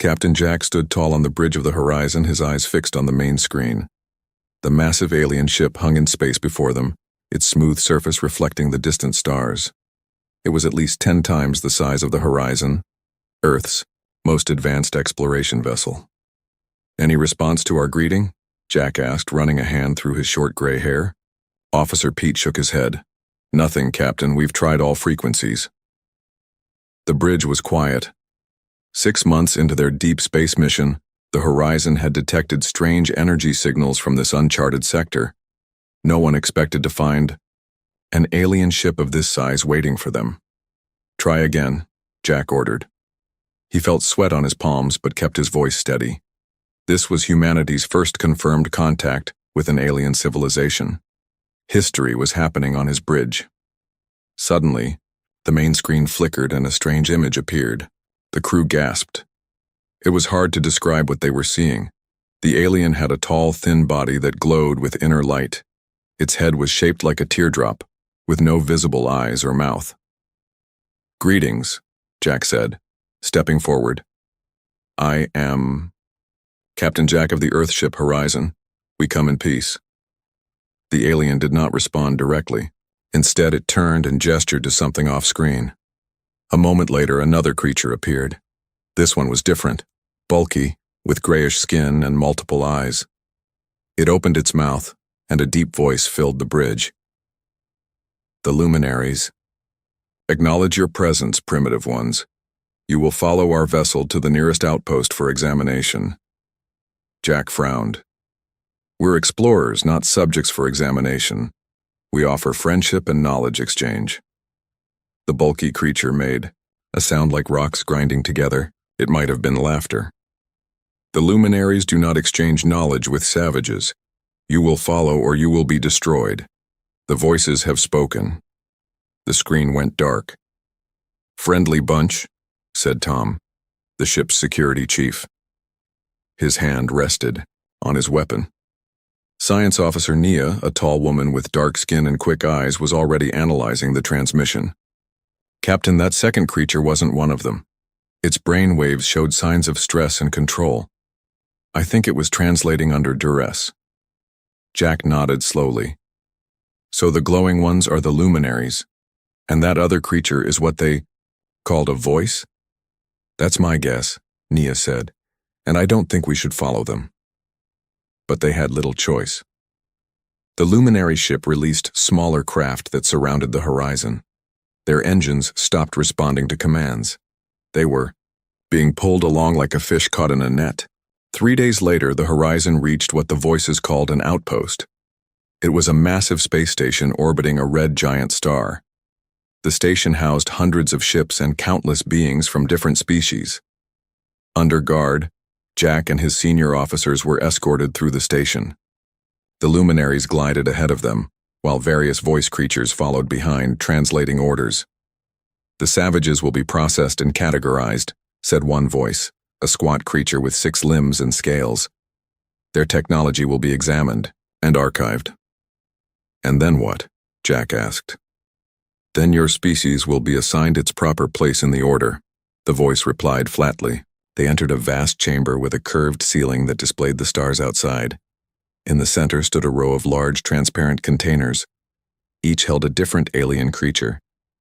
Captain Jack stood tall on the bridge of the horizon, his eyes fixed on the main screen. The massive alien ship hung in space before them, its smooth surface reflecting the distant stars. It was at least 10 times the size of the Horizon, Earth's most advanced exploration vessel. "Any response to our greeting?" Jack asked, running a hand through his short gray hair. Officer Pete shook his head. "Nothing, Captain. We've tried all frequencies." The bridge was quiet. 6 months into their deep space mission, the Horizon had detected strange energy signals from this uncharted sector. No one expected to find an alien ship of this size waiting for them. "Try again," Jack ordered. He felt sweat on his palms but kept his voice steady. This was humanity's first confirmed contact with an alien civilization. History was happening on his bridge. Suddenly, the main screen flickered and a strange image appeared. The crew gasped. It was hard to describe what they were seeing. The alien had a tall, thin body that glowed with inner light. Its head was shaped like a teardrop, with no visible eyes or mouth. "Greetings," Jack said, stepping forward. "I am Captain Jack of the Earthship Horizon. We come in peace." The alien did not respond directly. Instead, it turned and gestured to something off-screen. A moment later, another creature appeared. This one was different, bulky, with grayish skin and multiple eyes. It opened its mouth, and a deep voice filled the bridge. "The luminaries. Acknowledge your presence, primitive ones. You will follow our vessel to the nearest outpost for examination." Jack frowned. "We're explorers, not subjects for examination. We offer friendship and knowledge exchange." The bulky creature made a sound like rocks grinding together. It might have been laughter. "The luminaries do not exchange knowledge with savages. You will follow or you will be destroyed. The voices have spoken." The screen went dark. "Friendly bunch," said Tom, the ship's security chief. His hand rested on his weapon. Science Officer Nia, a tall woman with dark skin and quick eyes, was already analyzing the transmission. "Captain, that second creature wasn't one of them. Its brain waves showed signs of stress and control. I think it was translating under duress." Jack nodded slowly. "So the glowing ones are the luminaries, and that other creature is what they called a voice?" "That's my guess," Nia said, "and I don't think we should follow them." But they had little choice. The luminary ship released smaller craft that surrounded the Horizon. Their engines stopped responding to commands. They were being pulled along like a fish caught in a net. 3 days later, the Horizon reached what the voices called an outpost. It was a massive space station orbiting a red giant star. The station housed hundreds of ships and countless beings from different species. Under guard, Jack and his senior officers were escorted through the station. The luminaries glided ahead of them, while various voice creatures followed behind, translating orders. "The savages will be processed and categorized," said one voice, a squat creature with 6 limbs and scales. "Their technology will be examined and archived." "And then what?" Jack asked. "Then your species will be assigned its proper place in the order," the voice replied flatly. They entered a vast chamber with a curved ceiling that displayed the stars outside. In the center stood a row of large, transparent containers. Each held a different alien creature,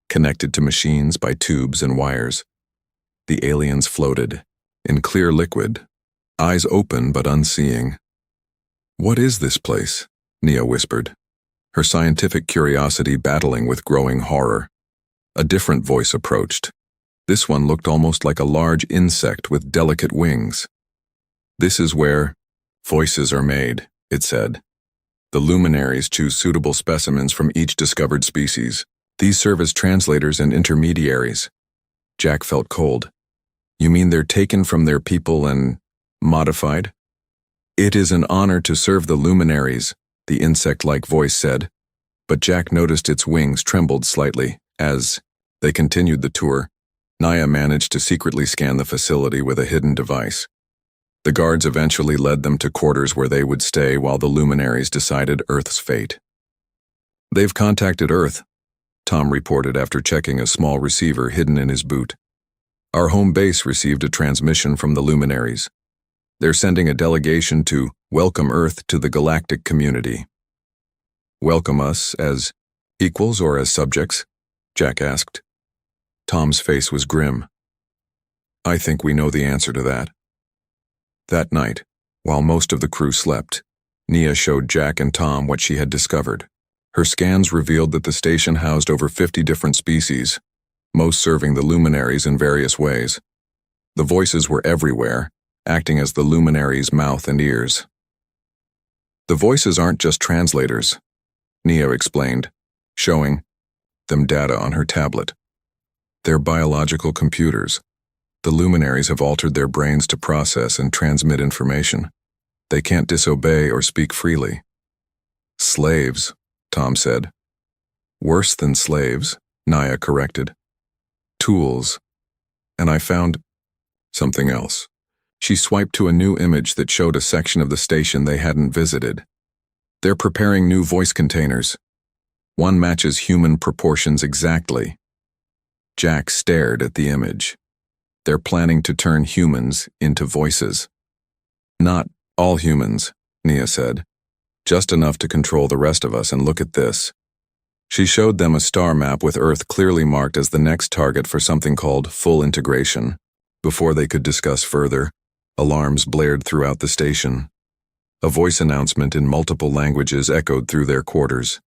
connected to machines by tubes and wires. The aliens floated, in clear liquid, eyes open but unseeing. "What is this place?" Nia whispered, her scientific curiosity battling with growing horror. A different voice approached. This one looked almost like a large insect with delicate wings. "This is where voices are made," it said. "The luminaries choose suitable specimens from each discovered species. These serve as translators and intermediaries." Jack felt cold. "You mean they're taken from their people and modified?" "It is an honor to serve the luminaries," the insect-like voice said, but Jack noticed its wings trembled slightly as they continued the tour. Nia managed to secretly scan the facility with a hidden device. The guards eventually led them to quarters where they would stay while the luminaries decided Earth's fate. "They've contacted Earth," Tom reported after checking a small receiver hidden in his boot. Our home base received a transmission from the luminaries. They're sending a delegation to welcome Earth to the galactic community. Welcome us as equals or as subjects? Jack asked. Tom's face was grim. I think we know the answer to that. That night, while most of the crew slept, Nia showed Jack and Tom what she had discovered. Her scans revealed that the station housed over 50 different species, most serving the luminaries in various ways. The voices were everywhere, acting as the luminaries' mouth and ears. The voices aren't just translators, Nia explained, showing them data on her tablet. They're biological computers. The luminaries have altered their brains to process and transmit information. They can't disobey or speak freely. Slaves, Tom said. Worse than slaves, Nia corrected. Tools. And I found something else. She swiped to a new image that showed a section of the station they hadn't visited. They're preparing new voice containers. One matches human proportions exactly. Jack stared at the image. They're planning to turn humans into voices. Not all humans, Nia said. Just enough to control the rest of us, and look at this. She showed them a star map with Earth clearly marked as the next target for something called full integration. Before they could discuss further, alarms blared throughout the station. A voice announcement in multiple languages echoed through their quarters.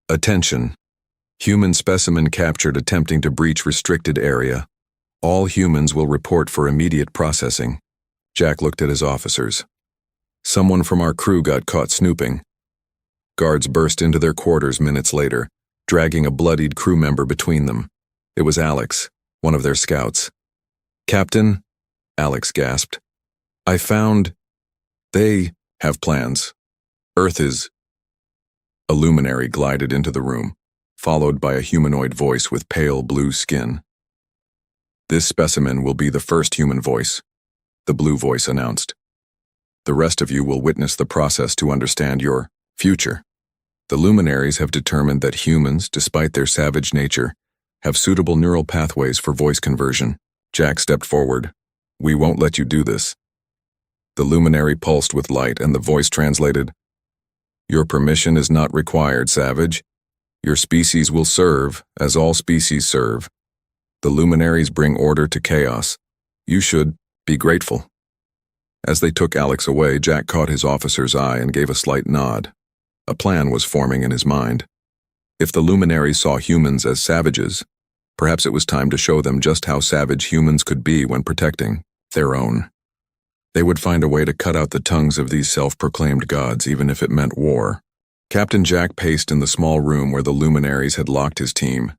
Attention. Human specimen captured attempting to breach restricted area. All humans will report for immediate processing. Jack looked at his officers. Someone from our crew got caught snooping. Guards burst into their quarters minutes later, dragging a bloodied crew member between them. It was Alex, one of their scouts. Captain, Alex gasped. I found... They have plans. Earth is... A luminary glided into the room, followed by a humanoid voice with pale blue skin. This specimen will be the first human voice, the blue voice announced. The rest of you will witness the process to understand your future. The luminaries have determined that humans, despite their savage nature, have suitable neural pathways for voice conversion. Jack stepped forward. We won't let you do this. The luminary pulsed with light and the voice translated, Your permission is not required, savage. Your species will serve, as all species serve. The luminaries bring order to chaos. You should be grateful. As they took Alex away, Jack caught his officer's eye and gave a slight nod. A plan was forming in his mind. If the luminaries saw humans as savages, perhaps it was time to show them just how savage humans could be when protecting their own. They would find a way to cut out the tongues of these self-proclaimed gods, even if it meant war. Captain Jack paced in the small room where the luminaries had locked his team.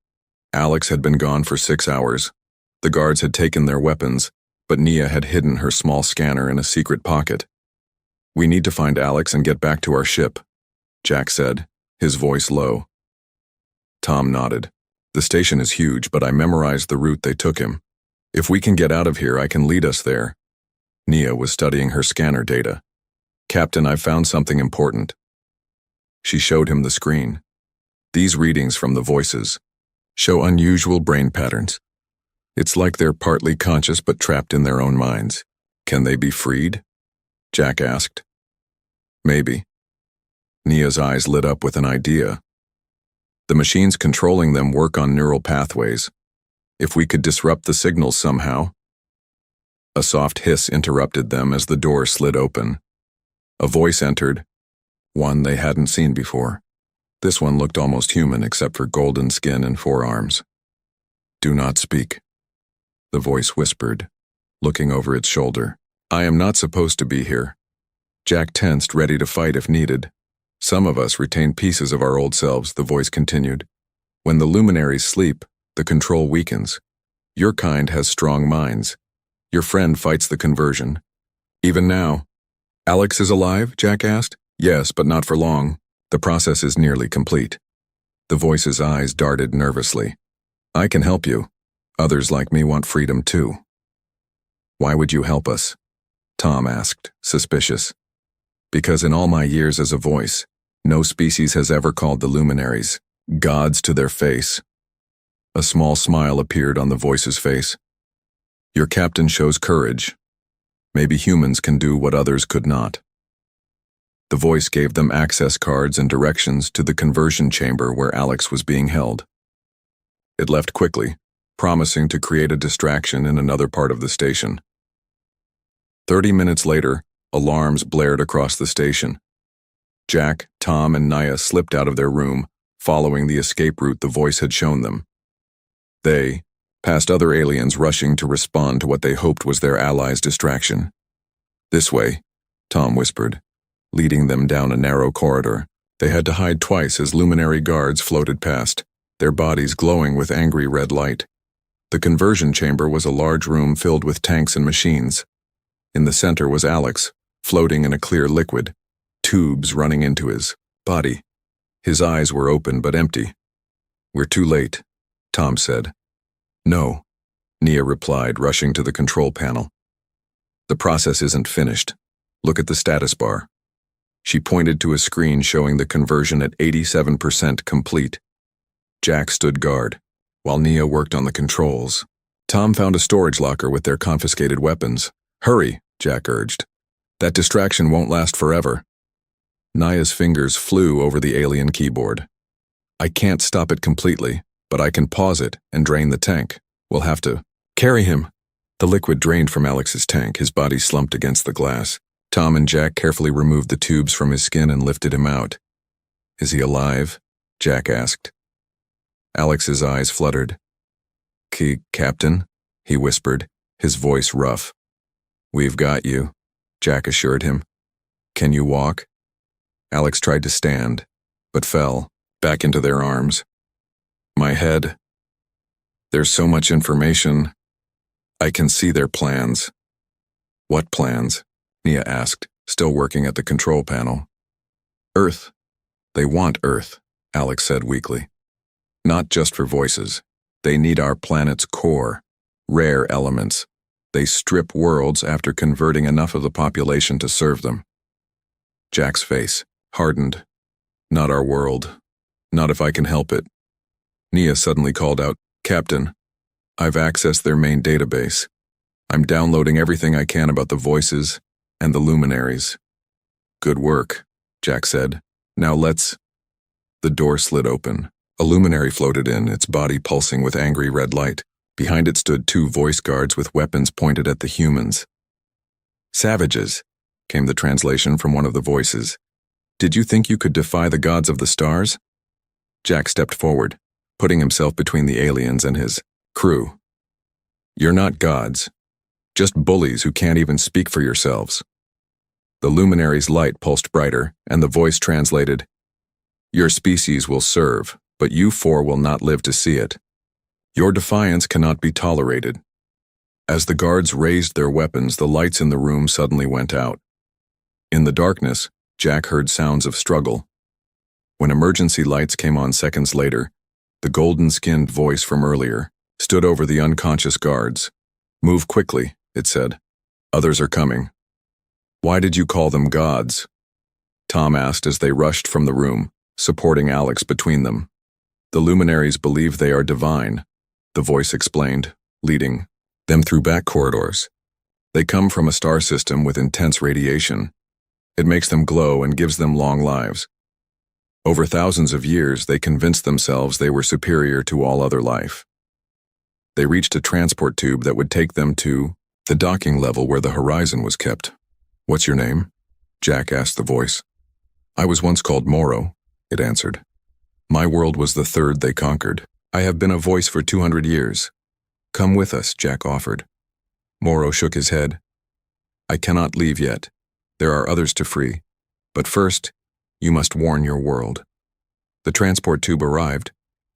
Alex had been gone for 6 hours. The guards had taken their weapons, but Nia had hidden her small scanner in a secret pocket. We need to find Alex and get back to our ship, Jack said, his voice low. Tom nodded. The station is huge, but I memorized the route they took him. If we can get out of here, I can lead us there. Nia was studying her scanner data. Captain, I've found something important. She showed him the screen. These readings from the voices show unusual brain patterns. It's like they're partly conscious but trapped in their own minds. Can they be freed? Jack asked. Maybe. Nia's eyes lit up with an idea. The machines controlling them work on neural pathways. If we could disrupt the signals somehow. A soft hiss interrupted them as the door slid open. A voice entered, one they hadn't seen before. This one looked almost human except for golden skin and 4 arms. Do not speak, the voice whispered, looking over its shoulder. I am not supposed to be here. Jack tensed, ready to fight if needed. Some of us retain pieces of our old selves, the voice continued. When the luminaries sleep, the control weakens. Your kind has strong minds. Your friend fights the conversion. Even now. Alex is alive? Jack asked. Yes, but not for long. The process is nearly complete. The voice's eyes darted nervously. I can help you. Others like me want freedom too. Why would you help us? Tom asked, suspicious. Because in all my years as a voice, no species has ever called the luminaries gods to their face. A small smile appeared on the voice's face. Your captain shows courage. Maybe humans can do what others could not. The voice gave them access cards and directions to the conversion chamber where Alex was being held. It left quickly, promising to create a distraction in another part of the station. 30 minutes later, alarms blared across the station. Jack, Tom, and Naya slipped out of their room, following the escape route the voice had shown them. They passed other aliens rushing to respond to what they hoped was their allies' distraction. This way, Tom whispered, leading them down a narrow corridor. They had to hide twice as luminary guards floated past, their bodies glowing with angry red light. The conversion chamber was a large room filled with tanks and machines. In the center was Alex, floating in a clear liquid, tubes running into his body. His eyes were open but empty. "We're too late," Tom said. "No," Nia replied, rushing to the control panel. "The process isn't finished. Look at the status bar." She pointed to a screen showing the conversion at 87% complete. Jack stood guard, while Nia worked on the controls. Tom found a storage locker with their confiscated weapons. "Hurry," Jack urged. "That distraction won't last forever." Nia's fingers flew over the alien keyboard. "I can't stop it completely, but I can pause it and drain the tank. We'll have to carry him." The liquid drained from Alex's tank, his body slumped against the glass. Tom and Jack carefully removed the tubes from his skin and lifted him out. "Is he alive?" Jack asked. Alex's eyes fluttered. Captain," he whispered, his voice rough. "We've got you," Jack assured him. "Can you walk?" Alex tried to stand, but fell, back into their arms. "My head. There's so much information. I can see their plans." "What plans?" Nia asked, still working at the control panel. "Earth. They want Earth," Alex said weakly. "Not just for voices. They need our planet's core, rare elements. They strip worlds after converting enough of the population to serve them." Jack's face hardened. "Not our world. Not if I can help it." Nia suddenly called out, "Captain, I've accessed their main database. I'm downloading everything I can about the voices and the luminaries." "Good work," Jack said. "Now let's—" The door slid open. A luminary floated in, its body pulsing with angry red light. Behind it stood two voice guards with weapons pointed at the humans. "Savages," came the translation from one of the voices. "Did you think you could defy the gods of the stars?" Jack stepped forward, putting himself between the aliens and his crew. "You're not gods. Just bullies who can't even speak for yourselves." The luminary's light pulsed brighter, and the voice translated, "Your species will serve, but you four will not live to see it. Your defiance cannot be tolerated." As the guards raised their weapons, the lights in the room suddenly went out. In the darkness, Jack heard sounds of struggle. When emergency lights came on seconds later, the golden-skinned voice from earlier stood over the unconscious guards. "Move quickly," it said. "Others are coming." "Why did you call them gods?" Tom asked as they rushed from the room, supporting Alex between them. "The luminaries believe they are divine," the voice explained, leading them through back corridors. "They come from a star system with intense radiation. It makes them glow and gives them long lives. Over thousands of years, they convinced themselves they were superior to all other life. They reached a transport tube that would take them to the docking level where the horizon was kept." "What's your name?" Jack asked the voice. "I was once called Morrow," it answered. "My world was the third they conquered. I have been a voice for 200 years. Come with us," Jack offered. Morrow shook his head. "I cannot leave yet. There are others to free. But first, you must warn your world." The transport tube arrived,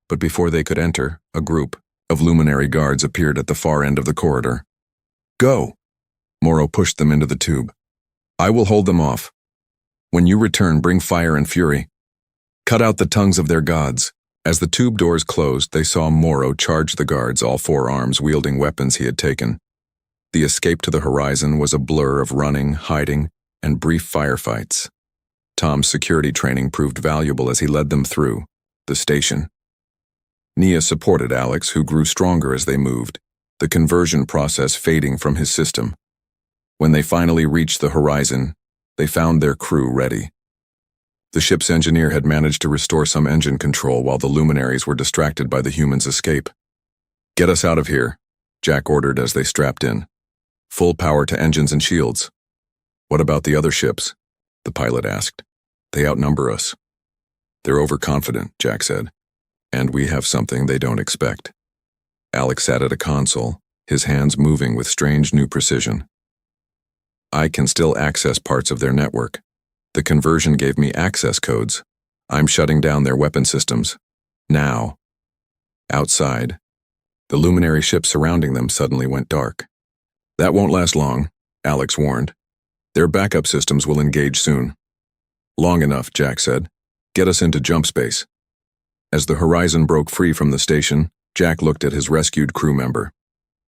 but before they could enter, a group of luminary guards appeared at the far end of the corridor. "Go!" Morrow pushed them into the tube. "I will hold them off. When you return, bring fire and fury. Cut out the tongues of their gods." As the tube doors closed, they saw Morrow charge the guards, all four arms wielding weapons he had taken. The escape to the horizon was a blur of running, hiding, and brief firefights. Tom's security training proved valuable as he led them through the station. Nia supported Alex, who grew stronger as they moved, the conversion process fading from his system. When they finally reached the horizon, they found their crew ready. The ship's engineer had managed to restore some engine control while the luminaries were distracted by the humans' escape. "Get us out of here," Jack ordered as they strapped in. "Full power to engines and shields." "What about the other ships?" the pilot asked. "They outnumber us." "They're overconfident," Jack said. "And we have something they don't expect." Alex sat at a console, his hands moving with strange new precision. "I can still access parts of their network. The conversion gave me access codes. I'm shutting down their weapon systems. Now." Outside, the luminary ship surrounding them suddenly went dark. "That won't last long," Alex warned. "Their backup systems will engage soon." "Long enough," Jack said. "Get us into jump space." As the horizon broke free from the station, Jack looked at his rescued crew member.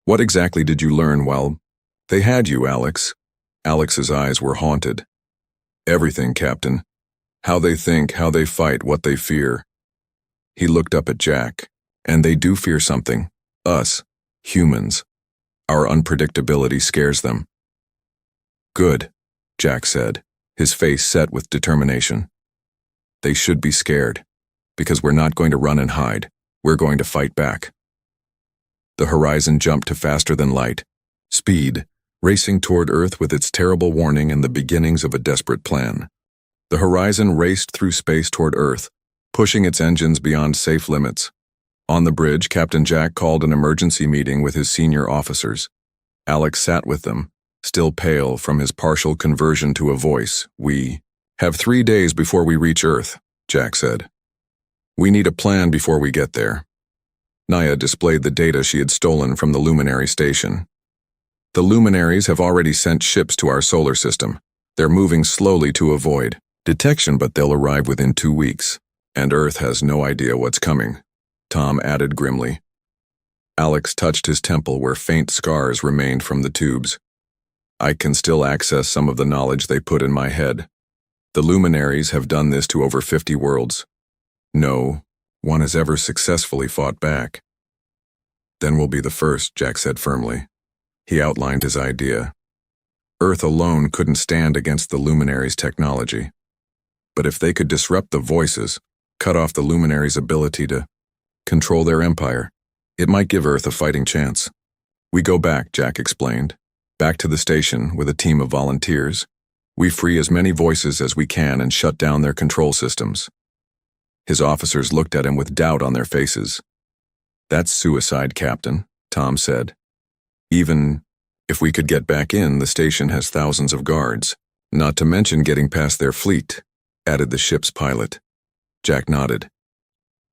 "What exactly did you learn while they had you, Alex?" Alex's eyes were haunted. "Everything, Captain. How they think, how they fight, what they fear." He looked up at Jack. "And they do fear something. Us. Humans. Our unpredictability scares them." "Good," Jack said, his face set with determination. "They should be scared. Because we're not going to run and hide. We're going to fight back." The horizon jumped to faster than light. Speed, racing toward Earth with its terrible warning and the beginnings of a desperate plan. The horizon raced through space toward Earth, pushing its engines beyond safe limits. On the bridge, Captain Jack called an emergency meeting with his senior officers. Alex sat with them, still pale from his partial conversion to a voice. "We have 3 days before we reach Earth," Jack said. "We need a plan before we get there." Naya displayed the data she had stolen from the luminary station. "The luminaries have already sent ships to our solar system. They're moving slowly to avoid detection, but they'll arrive within 2 weeks. And Earth has no idea what's coming," Tom added grimly. Alex touched his temple where faint scars remained from the tubes. "I can still access some of the knowledge they put in my head. The luminaries have done this to over 50 worlds. No one has ever successfully fought back." "Then we'll be the first," Jack said firmly. He outlined his idea. Earth alone couldn't stand against the luminaries' technology. But if they could disrupt the voices, cut off the luminaries' ability to control their empire, it might give Earth a fighting chance. "We go back," Jack explained. "Back to the station with a team of volunteers. We free as many voices as we can and shut down their control systems." His officers looked at him with doubt on their faces. "That's suicide, Captain," Tom said. "Even if we could get back in, the station has thousands of guards, not to mention getting past their fleet," added the ship's pilot. Jack nodded.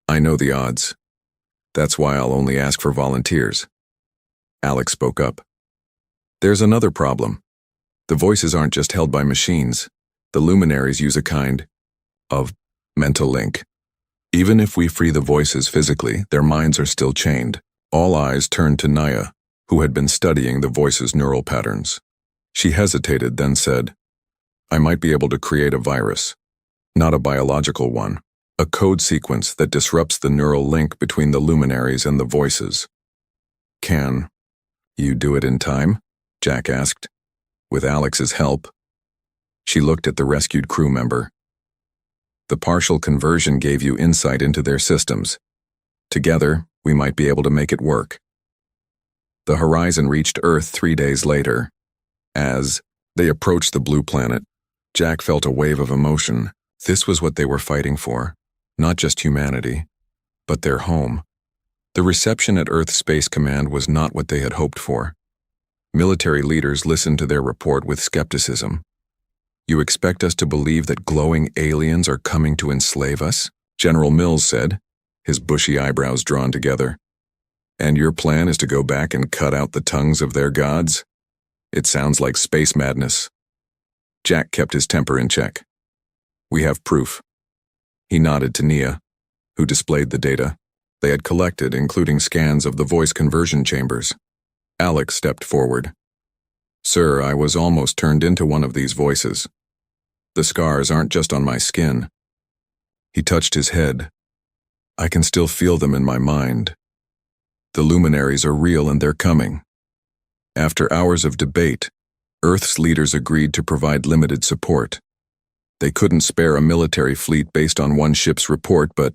"I know the odds. That's why I'll only ask for volunteers." Alex spoke up. "There's another problem. The voices aren't just held by machines. The luminaries use a kind of mental link. Even if we free the voices physically, their minds are still chained." All eyes turned to Naya, who had been studying the voices' neural patterns. She hesitated, then said, "I might be able to create a virus. Not a biological one. A code sequence that disrupts the neural link between the luminaries and the voices." "Can you do it in time?" Jack asked. "With Alex's help?" She looked at the rescued crew member. "The partial conversion gave you insight into their systems. Together, we might be able to make it work." The horizon reached Earth 3 days later. As they approached the blue planet, Jack felt a wave of emotion. This was what they were fighting for. Not just humanity, but their home. The reception at Earth Space Command was not what they had hoped for. Military leaders listened to their report with skepticism. "You expect us to believe that glowing aliens are coming to enslave us?" General Mills said, his bushy eyebrows drawn together. "And your plan is to go back and cut out the tongues of their gods? It sounds like space madness." Jack kept his temper in check. "We have proof." He nodded to Nia, who displayed the data they had collected, including scans of the voice conversion chambers. Alex stepped forward. "Sir, I was almost turned into one of these voices. The scars aren't just on my skin." He touched his head. "I can still feel them in my mind. The luminaries are real and they're coming. After hours of debate, Earth's leaders agreed to provide limited support. They couldn't spare a military fleet based on one ship's report, but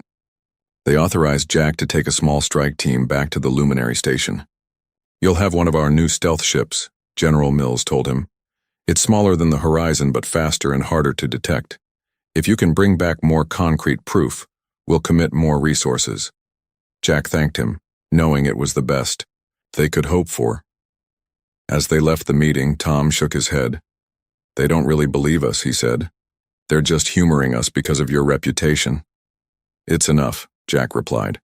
they authorized Jack to take a small strike team back to the luminary station. "You'll have one of our new stealth ships," General Mills told him. "It's smaller than the Horizon but faster and harder to detect. If you can bring back more concrete proof, we'll commit more resources." Jack thanked him, knowing it was the best they could hope for. As they left the meeting, Tom shook his head. "They don't really believe us," he said. "They're just humoring us because of your reputation." "It's enough," Jack replied.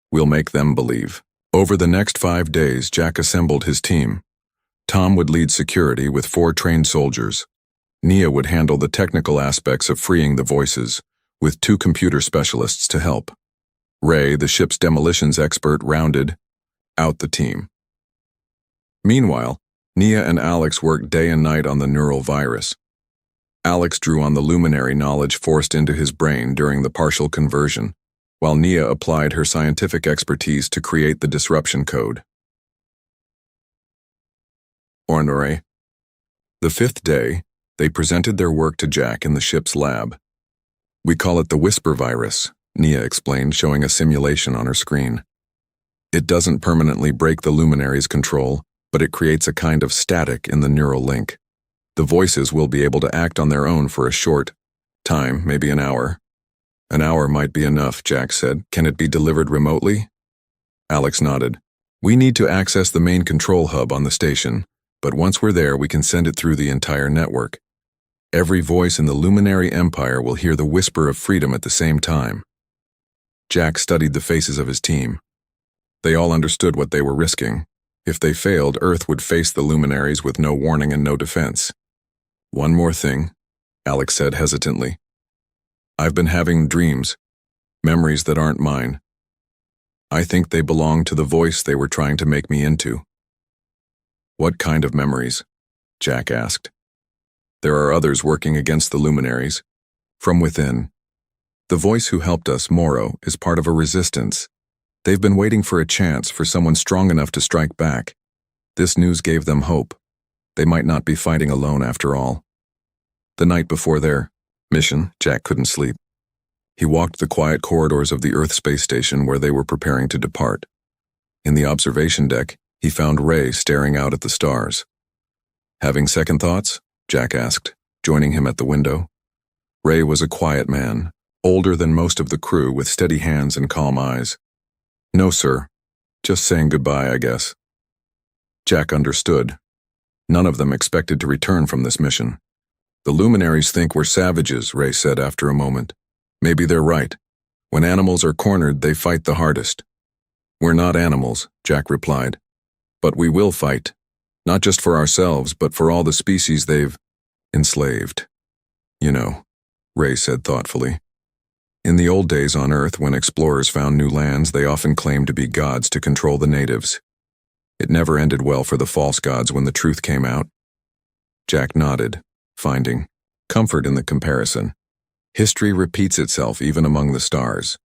"We'll make them believe." Over the next 5 days, Jack assembled his team. Tom would lead security with 4 trained soldiers. Nia would handle the technical aspects of freeing the voices, with 2 computer specialists to help. Ray, the ship's demolitions expert, rounded out the team. Meanwhile, Nia and Alex worked day and night on the neural virus. Alex drew on the luminary knowledge forced into his brain during the partial conversion, while Nia applied her scientific expertise to create the disruption code. Ornore. The 5th day, they presented their work to Jack in the ship's lab. "We call it the whisper virus," Nia explained, showing a simulation on her screen. "It doesn't permanently break the luminary's control, but it creates a kind of static in the neural link. The voices will be able to act on their own for a short time, maybe an hour." "An hour might be enough," Jack said. "Can it be delivered remotely?" Alex nodded. "We need to access the main control hub on the station, but once we're there, we can send it through the entire network. Every voice in the Luminary Empire will hear the whisper of freedom at the same time." Jack studied the faces of his team. They all understood what they were risking. If they failed, Earth would face the luminaries with no warning and no defense. "One more thing," Alex said hesitantly. "I've been having dreams, memories that aren't mine. I think they belong to the voice they were trying to make me into." "What kind of memories?" Jack asked. "There are others working against the luminaries. From within. The voice who helped us, Moro, is part of a resistance. They've been waiting for a chance, for someone strong enough to strike back. This news gave them hope. They might not be fighting alone after all." The night before their mission, Jack couldn't sleep. He walked the quiet corridors of the Earth space station where they were preparing to depart. In the observation deck, he found Ray staring out at the stars. "Having second thoughts?" Jack asked, joining him at the window. Ray was a quiet man, older than most of the crew, with steady hands and calm eyes. "No, sir. Just saying goodbye, I guess." Jack understood. None of them expected to return from this mission. "The luminaries think we're savages," Ray said after a moment. "Maybe they're right. When animals are cornered, they fight the hardest." "We're not animals," Jack replied. "But we will fight. Not just for ourselves, but for all the species they've enslaved." "You know," Ray said thoughtfully. "In the old days on Earth, when explorers found new lands, they often claimed to be gods to control the natives. It never ended well for the false gods when the truth came out." Jack nodded, finding comfort in the comparison. History repeats itself even among the stars.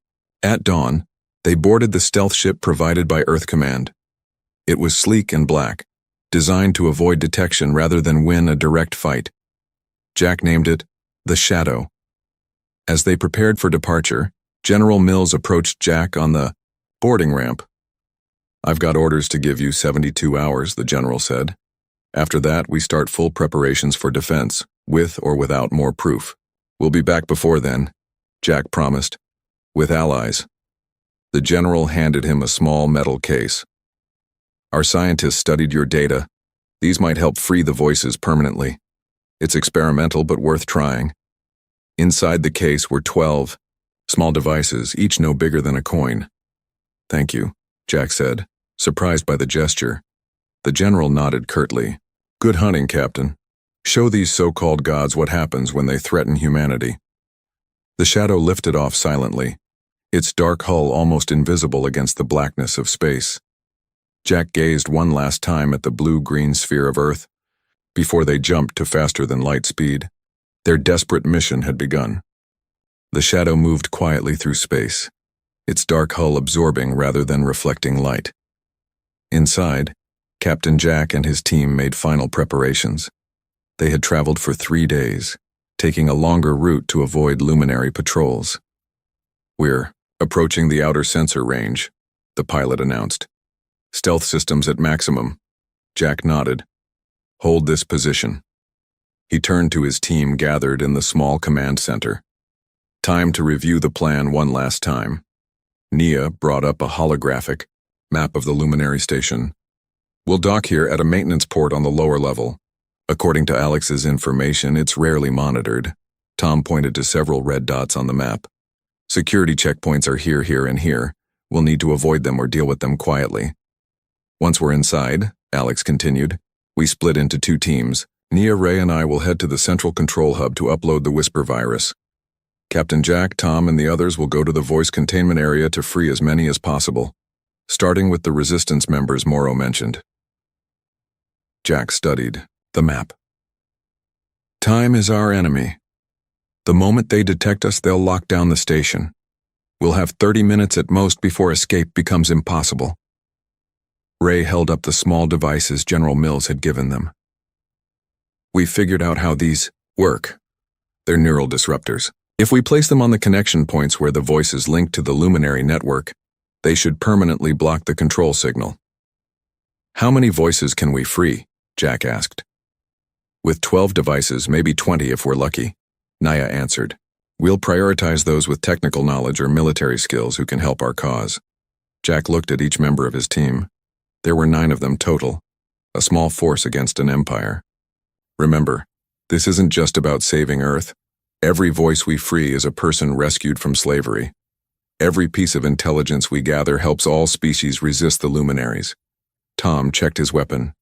At dawn, they boarded the stealth ship provided by Earth Command. It was sleek and black, designed to avoid detection rather than win a direct fight. Jack named it the Shadow. As they prepared for departure, General Mills approached Jack on the boarding ramp. "I've got orders to give you 72 hours, the general said. "After that, we start full preparations for defense, with or without more proof. We'll be back before then," Jack promised. "With allies." The general handed him a small metal case. "Our scientists studied your data. These might help free the voices permanently. It's experimental but worth trying." Inside the case were 12 small devices, each no bigger than a coin. "Thank you," Jack said, surprised by the gesture. The general nodded curtly. "Good hunting, Captain. Show these so-called gods what happens when they threaten humanity." The Shadow lifted off silently, its dark hull almost invisible against the blackness of space. Jack gazed one last time at the blue-green sphere of Earth before they jumped to faster-than-light speed. Their desperate mission had begun. The Shadow moved quietly through space, its dark hull absorbing rather than reflecting light. Inside, Captain Jack and his team made final preparations. They had traveled for 3 days, taking a longer route to avoid luminary patrols. "We're approaching the outer sensor range," the pilot announced. "Stealth systems at maximum." Jack nodded. "Hold this position." He turned to his team gathered in the small command center. Time to review the plan one last time. Nia brought up a holographic map of the luminary station. "We'll dock here at a maintenance port on the lower level. According to Alex's information, it's rarely monitored." Tom pointed to several red dots on the map. "Security checkpoints are here, here, and here. We'll need to avoid them or deal with them quietly." "Once we're inside," Alex continued, "we split into 2 teams. Nia, Ray, and I will head to the central control hub to upload the Whisper virus. Captain Jack, Tom, and the others will go to the voice containment area to free as many as possible, starting with the resistance members Morrow mentioned." Jack studied the map. "Time is our enemy. The moment they detect us, they'll lock down the station. We'll have 30 minutes at most before escape becomes impossible." Ray held up the small devices General Mills had given them. "We figured out how these work. They're neural disruptors. If we place them on the connection points where the voices link to the luminary network, they should permanently block the control signal." "How many voices can we free?" Jack asked. "With 12 devices, maybe 20 if we're lucky," Naya answered. "We'll prioritize those with technical knowledge or military skills who can help our cause." Jack looked at each member of his team. There were 9 of them total, a small force against an empire. "Remember, this isn't just about saving Earth. Every voice we free is a person rescued from slavery. Every piece of intelligence we gather helps all species resist the luminaries." Tom checked his weapon.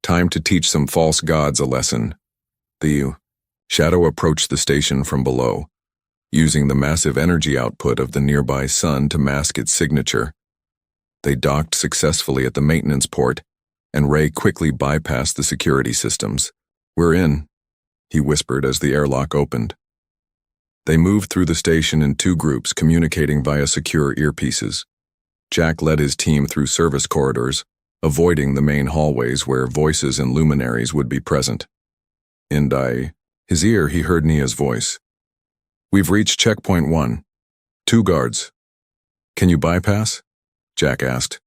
"Time to teach some false gods a lesson." The shadow approached the station from below, using the massive energy output of the nearby sun to mask its signature. They docked successfully at the maintenance port, and Ray quickly bypassed the security systems. "We're in," he whispered as the airlock opened. They moved through the station in 2 groups, communicating via secure earpieces. Jack led his team through service corridors, avoiding the main hallways where voices and luminaries would be present. His ear, he heard Nia's voice. "We've reached checkpoint 1. 2 guards. Can you bypass?" Jack asked.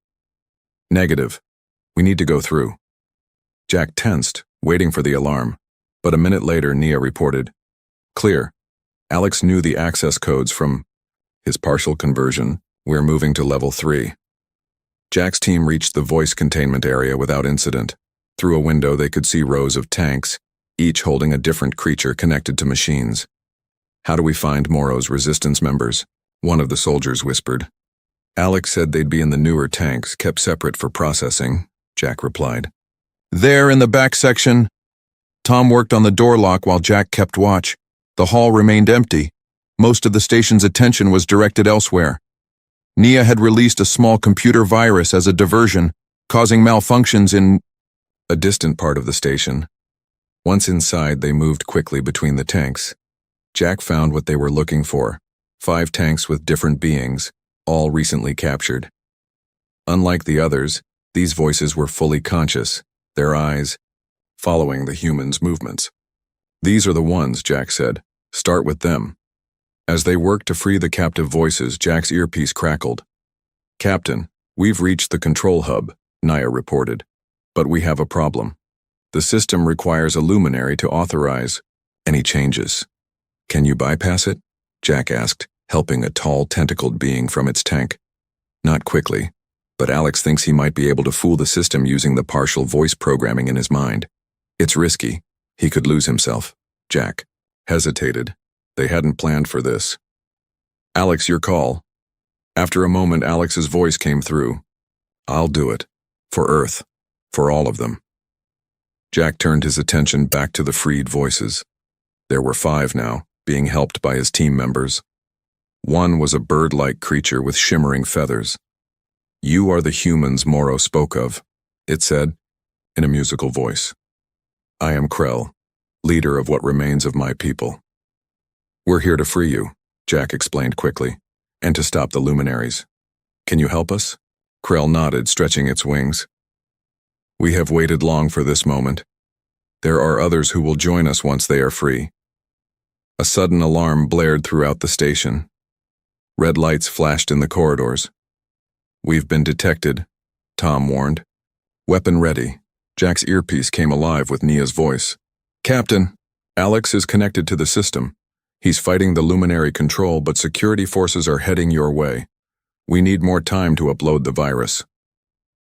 "Negative. We need to go through." Jack tensed, waiting for the alarm, but a minute later Nia reported, "Clear. Alex knew the access codes from his partial conversion. We're moving to level 3. Jack's team reached the voice containment area without incident. Through a window they could see rows of tanks, each holding a different creature connected to machines. "How do we find Morrow's resistance members?" one of the soldiers whispered. "Alex said they'd be in the newer tanks, kept separate for processing," Jack replied. "There in the back section." Tom worked on the door lock while Jack kept watch. The hall remained empty. Most of the station's attention was directed elsewhere. Nia had released a small computer virus as a diversion, causing malfunctions in a distant part of the station. Once inside, they moved quickly between the tanks. Jack found what they were looking for: 5 tanks with different beings, all recently captured. Unlike the others, these voices were fully conscious, their eyes following the humans' movements. "These are the ones," Jack said. "Start with them." As they worked to free the captive voices, Jack's earpiece crackled. "Captain, we've reached the control hub," Nia reported. "But we have a problem. The system requires a luminary to authorize any changes." "Can you bypass it?" Jack asked, helping a tall, tentacled being from its tank. "Not quickly, but Alex thinks he might be able to fool the system using the partial voice programming in his mind. It's risky. He could lose himself." Jack hesitated. They hadn't planned for this. "Alex, your call." After a moment, Alex's voice came through. "I'll do it. For Earth. For all of them." Jack turned his attention back to the freed voices. There were 5 now, being helped by his team members. One was a bird-like creature with shimmering feathers. "You are the humans Morrow spoke of," it said, in a musical voice. "I am Krell, leader of what remains of my people." "We're here to free you," Jack explained quickly, "and to stop the luminaries. Can you help us?" Krell nodded, stretching its wings. We have waited long for this moment. There are others who will join us once they are free. A sudden alarm blared throughout the station. Red lights flashed in the corridors. We've been detected, Tom warned. Weapon ready. Jack's earpiece came alive with Nia's voice. Captain, Alex is connected to the system. He's fighting the Luminary control, but security forces are heading your way. We need more time to upload the virus.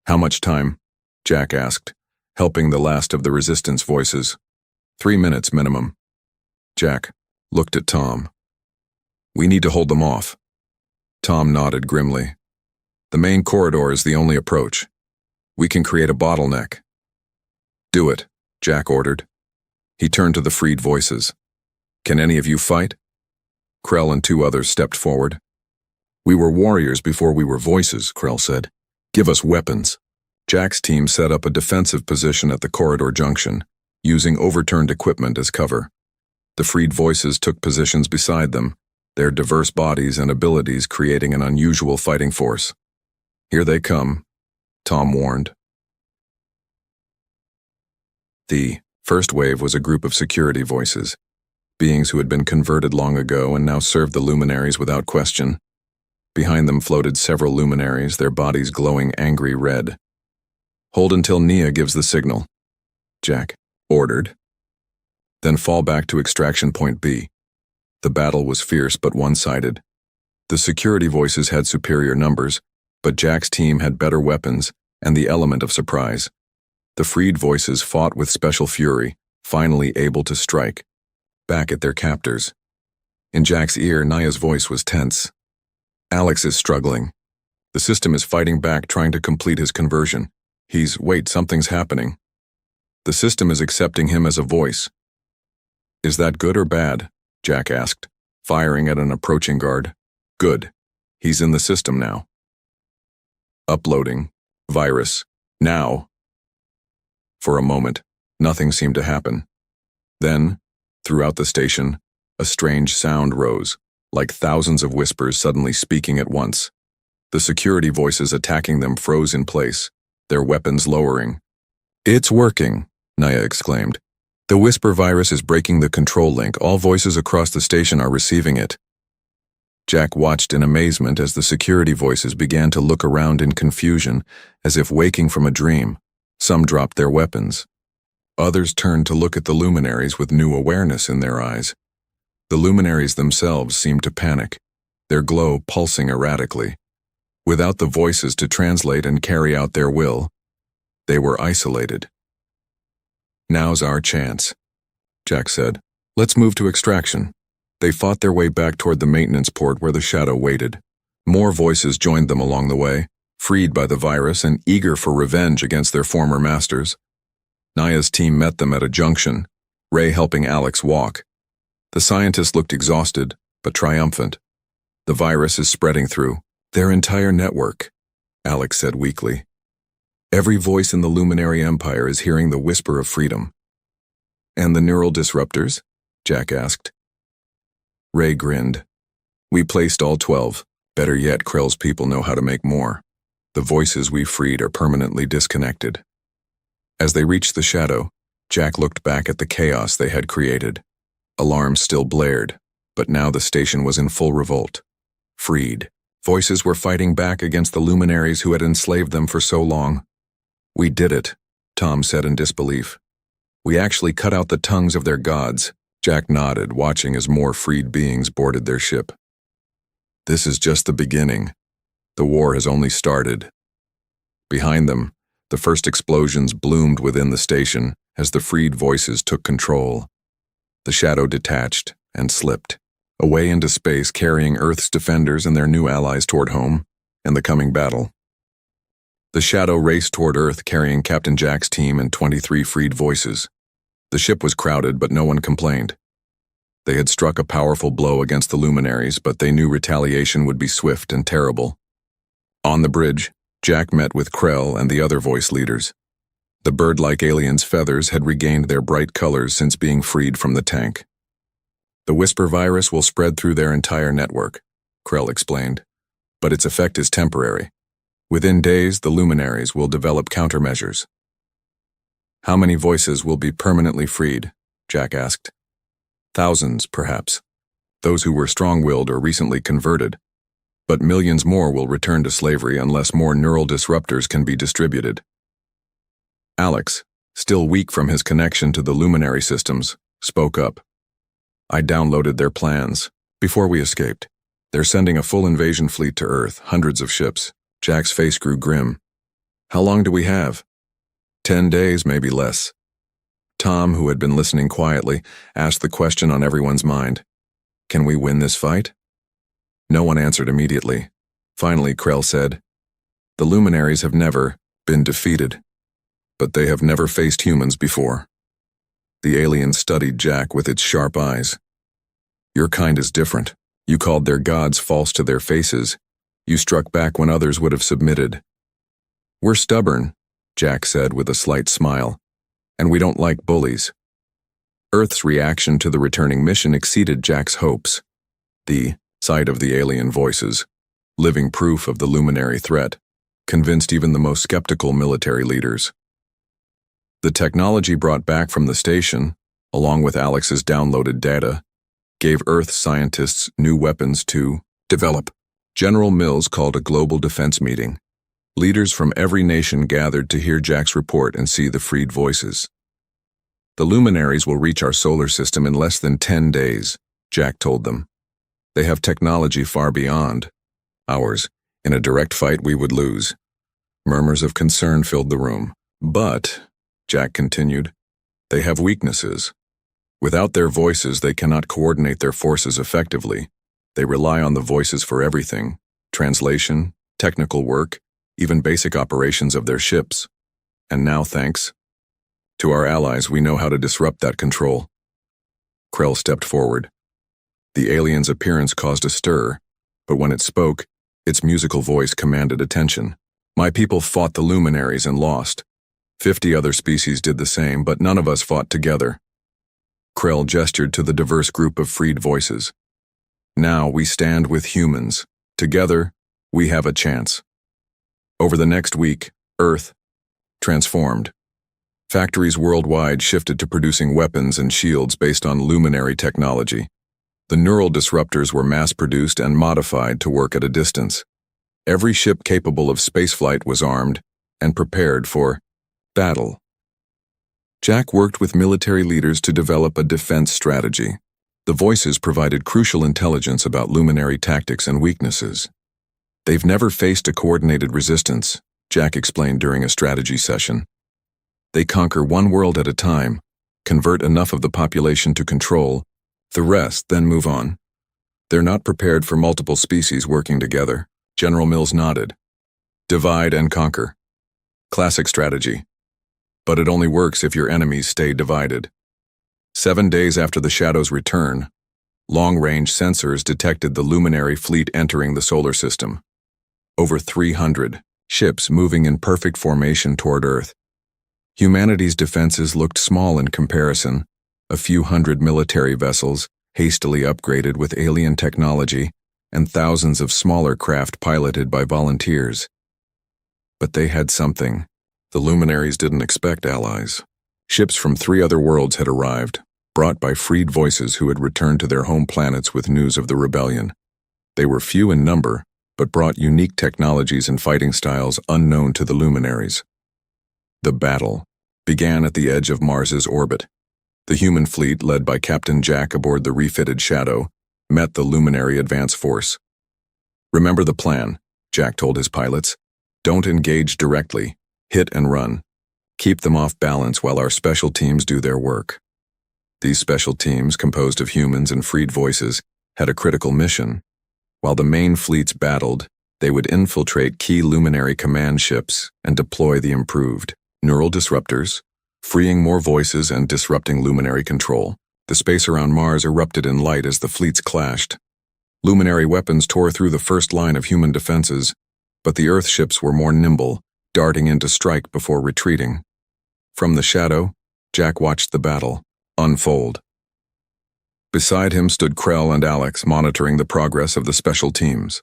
How much time? Jack asked, helping the last of the resistance voices. 3 minutes minimum. Jack looked at Tom. We need to hold them off. Tom nodded grimly. The main corridor is the only approach. We can create a bottleneck. Do it, Jack ordered. He turned to the freed voices. Can any of you fight? Krell and 2 others stepped forward. We were warriors before we were voices, Krell said. Give us weapons. Jack's team set up a defensive position at the corridor junction, using overturned equipment as cover. The freed voices took positions beside them, their diverse bodies and abilities creating an unusual fighting force. Here they come, Tom warned. The first wave was a group of security voices, beings who had been converted long ago and now served the luminaries without question. Behind them floated several luminaries, their bodies glowing angry red. Hold until Nia gives the signal, Jack ordered. Then fall back to extraction point B. The battle was fierce but one-sided. The security voices had superior numbers, but Jack's team had better weapons and the element of surprise. The freed voices fought with special fury, finally able to strike back at their captors. In Jack's ear, Nia's voice was tense. Alex is struggling. The system is fighting back, trying to complete his conversion. Wait, something's happening. The system is accepting him as a voice. Is that good or bad? Jack asked, firing at an approaching guard. Good. He's in the system now. Uploading. Virus. Now. For a moment, nothing seemed to happen. Then, throughout the station, a strange sound rose, like thousands of whispers suddenly speaking at once. The security voices attacking them froze in place, their weapons lowering. It's working, Nia exclaimed. The whisper virus is breaking the control link. All voices across the station are receiving it. Jack watched in amazement as the security voices began to look around in confusion, as if waking from a dream. Some dropped their weapons. Others turned to look at the luminaries with new awareness in their eyes. The luminaries themselves seemed to panic, their glow pulsing erratically. Without the voices to translate and carry out their will, they were isolated. Now's our chance, Jack said. Let's move to extraction. They fought their way back toward the maintenance port where the shadow waited. More voices joined them along the way, freed by the virus and eager for revenge against their former masters. Nia's team met them at a junction, Ray helping Alex walk. The scientists looked exhausted, but triumphant. The virus is spreading through their entire network, Alex said weakly. Every voice in the Luminary Empire is hearing the whisper of freedom. And the neural disruptors? Jack asked. Ray grinned. We placed all 12. Better yet, Krell's people know how to make more. The voices we freed are permanently disconnected. As they reached the shadow, Jack looked back at the chaos they had created. Alarms still blared, but now the station was in full revolt. Freed. Voices were fighting back against the luminaries who had enslaved them for so long. We did it, Tom said in disbelief. We actually cut out the tongues of their gods. Jack nodded, watching as more freed beings boarded their ship. This is just the beginning. The war has only started. Behind them, the first explosions bloomed within the station as the freed voices took control. The shadow detached and slipped, away into space, carrying Earth's defenders and their new allies toward home and the coming battle. The shadow raced toward Earth, carrying Captain Jack's team and 23 freed voices. The ship was crowded, but no one complained. They had struck a powerful blow against the luminaries, but they knew retaliation would be swift and terrible. On the bridge, Jack met with Krell and the other voice leaders. The bird-like aliens' feathers had regained their bright colors since being freed from the tank. The whisper virus will spread through their entire network, Krell explained, but its effect is temporary. Within days, the luminaries will develop countermeasures. How many voices will be permanently freed? Jack asked. Thousands, perhaps. Those who were strong-willed or recently converted. But millions more will return to slavery unless more neural disruptors can be distributed. Alex, still weak from his connection to the luminary systems, spoke up. I downloaded their plans. Before we escaped. They're sending a full invasion fleet to Earth, hundreds of ships. Jack's face grew grim. How long do we have? 10 days, maybe less. Tom, who had been listening quietly, asked the question on everyone's mind. Can we win this fight? No one answered immediately. Finally, Krell said, The luminaries have never been defeated, but they have never faced humans before. The alien studied Jack with its sharp eyes. Your kind is different. You called their gods false to their faces. You struck back when others would have submitted. We're stubborn, Jack said with a slight smile, and we don't like bullies. Earth's reaction to the returning mission exceeded Jack's hopes. The sight of the alien voices, living proof of the luminary threat, convinced even the most skeptical military leaders. The technology brought back from the station, along with Alex's downloaded data, gave Earth scientists new weapons to develop. General Mills called a global defense meeting. Leaders from every nation gathered to hear Jack's report and see the freed voices. The luminaries will reach our solar system in less than 10 days, Jack told them. They have technology far beyond ours. In a direct fight, we would lose. Murmurs of concern filled the room. But, Jack continued, they have weaknesses. Without their voices, they cannot coordinate their forces effectively. They rely on the voices for everything, translation, technical work, even basic operations of their ships. And now, thanks to our allies, we know how to disrupt that control. Krell stepped forward. The alien's appearance caused a stir, but when it spoke, its musical voice commanded attention. My people fought the luminaries and lost. 50 other species did the same, but none of us fought together. Krell gestured to the diverse group of freed voices. Now we stand with humans. Together, we have a chance. Over the next week, Earth transformed. Factories worldwide shifted to producing weapons and shields based on luminary technology. The neural disruptors were mass-produced and modified to work at a distance. Every ship capable of spaceflight was armed and prepared for battle. Jack worked with military leaders to develop a defense strategy. The voices provided crucial intelligence about luminary tactics and weaknesses. They've never faced a coordinated resistance, Jack explained during a strategy session. They conquer one world at a time, convert enough of the population to control, the rest then move on. They're not prepared for multiple species working together. General Mills nodded. Divide and conquer. Classic strategy. But it only works if your enemies stay divided. 7 days after the Shadow's return, long-range sensors detected the luminary fleet entering the solar system. Over 300 ships moving in perfect formation toward Earth. Humanity's defenses looked small in comparison. A few hundred military vessels, hastily upgraded with alien technology, and thousands of smaller craft piloted by volunteers. But they had something. The luminaries didn't expect allies. Ships from 3 other worlds had arrived, brought by freed voices who had returned to their home planets with news of the rebellion. They were few in number, but brought unique technologies and fighting styles unknown to the luminaries. The battle began at the edge of Mars's orbit. The human fleet, led by Captain Jack aboard the refitted Shadow, met the luminary advance force. Remember the plan, Jack told his pilots. Don't engage directly. Hit and run. Keep them off balance while our special teams do their work. These special teams, composed of humans and freed voices, had a critical mission. While the main fleets battled, they would infiltrate key luminary command ships and deploy the improved neural disruptors, freeing more voices and disrupting luminary control. The space around Mars erupted in light as the fleets clashed. Luminary weapons tore through the first line of human defenses, but the Earth ships were more nimble, darting in to strike before retreating. From the Shadow, Jack watched the battle unfold. Beside him stood Krell and Alex, monitoring the progress of the special teams.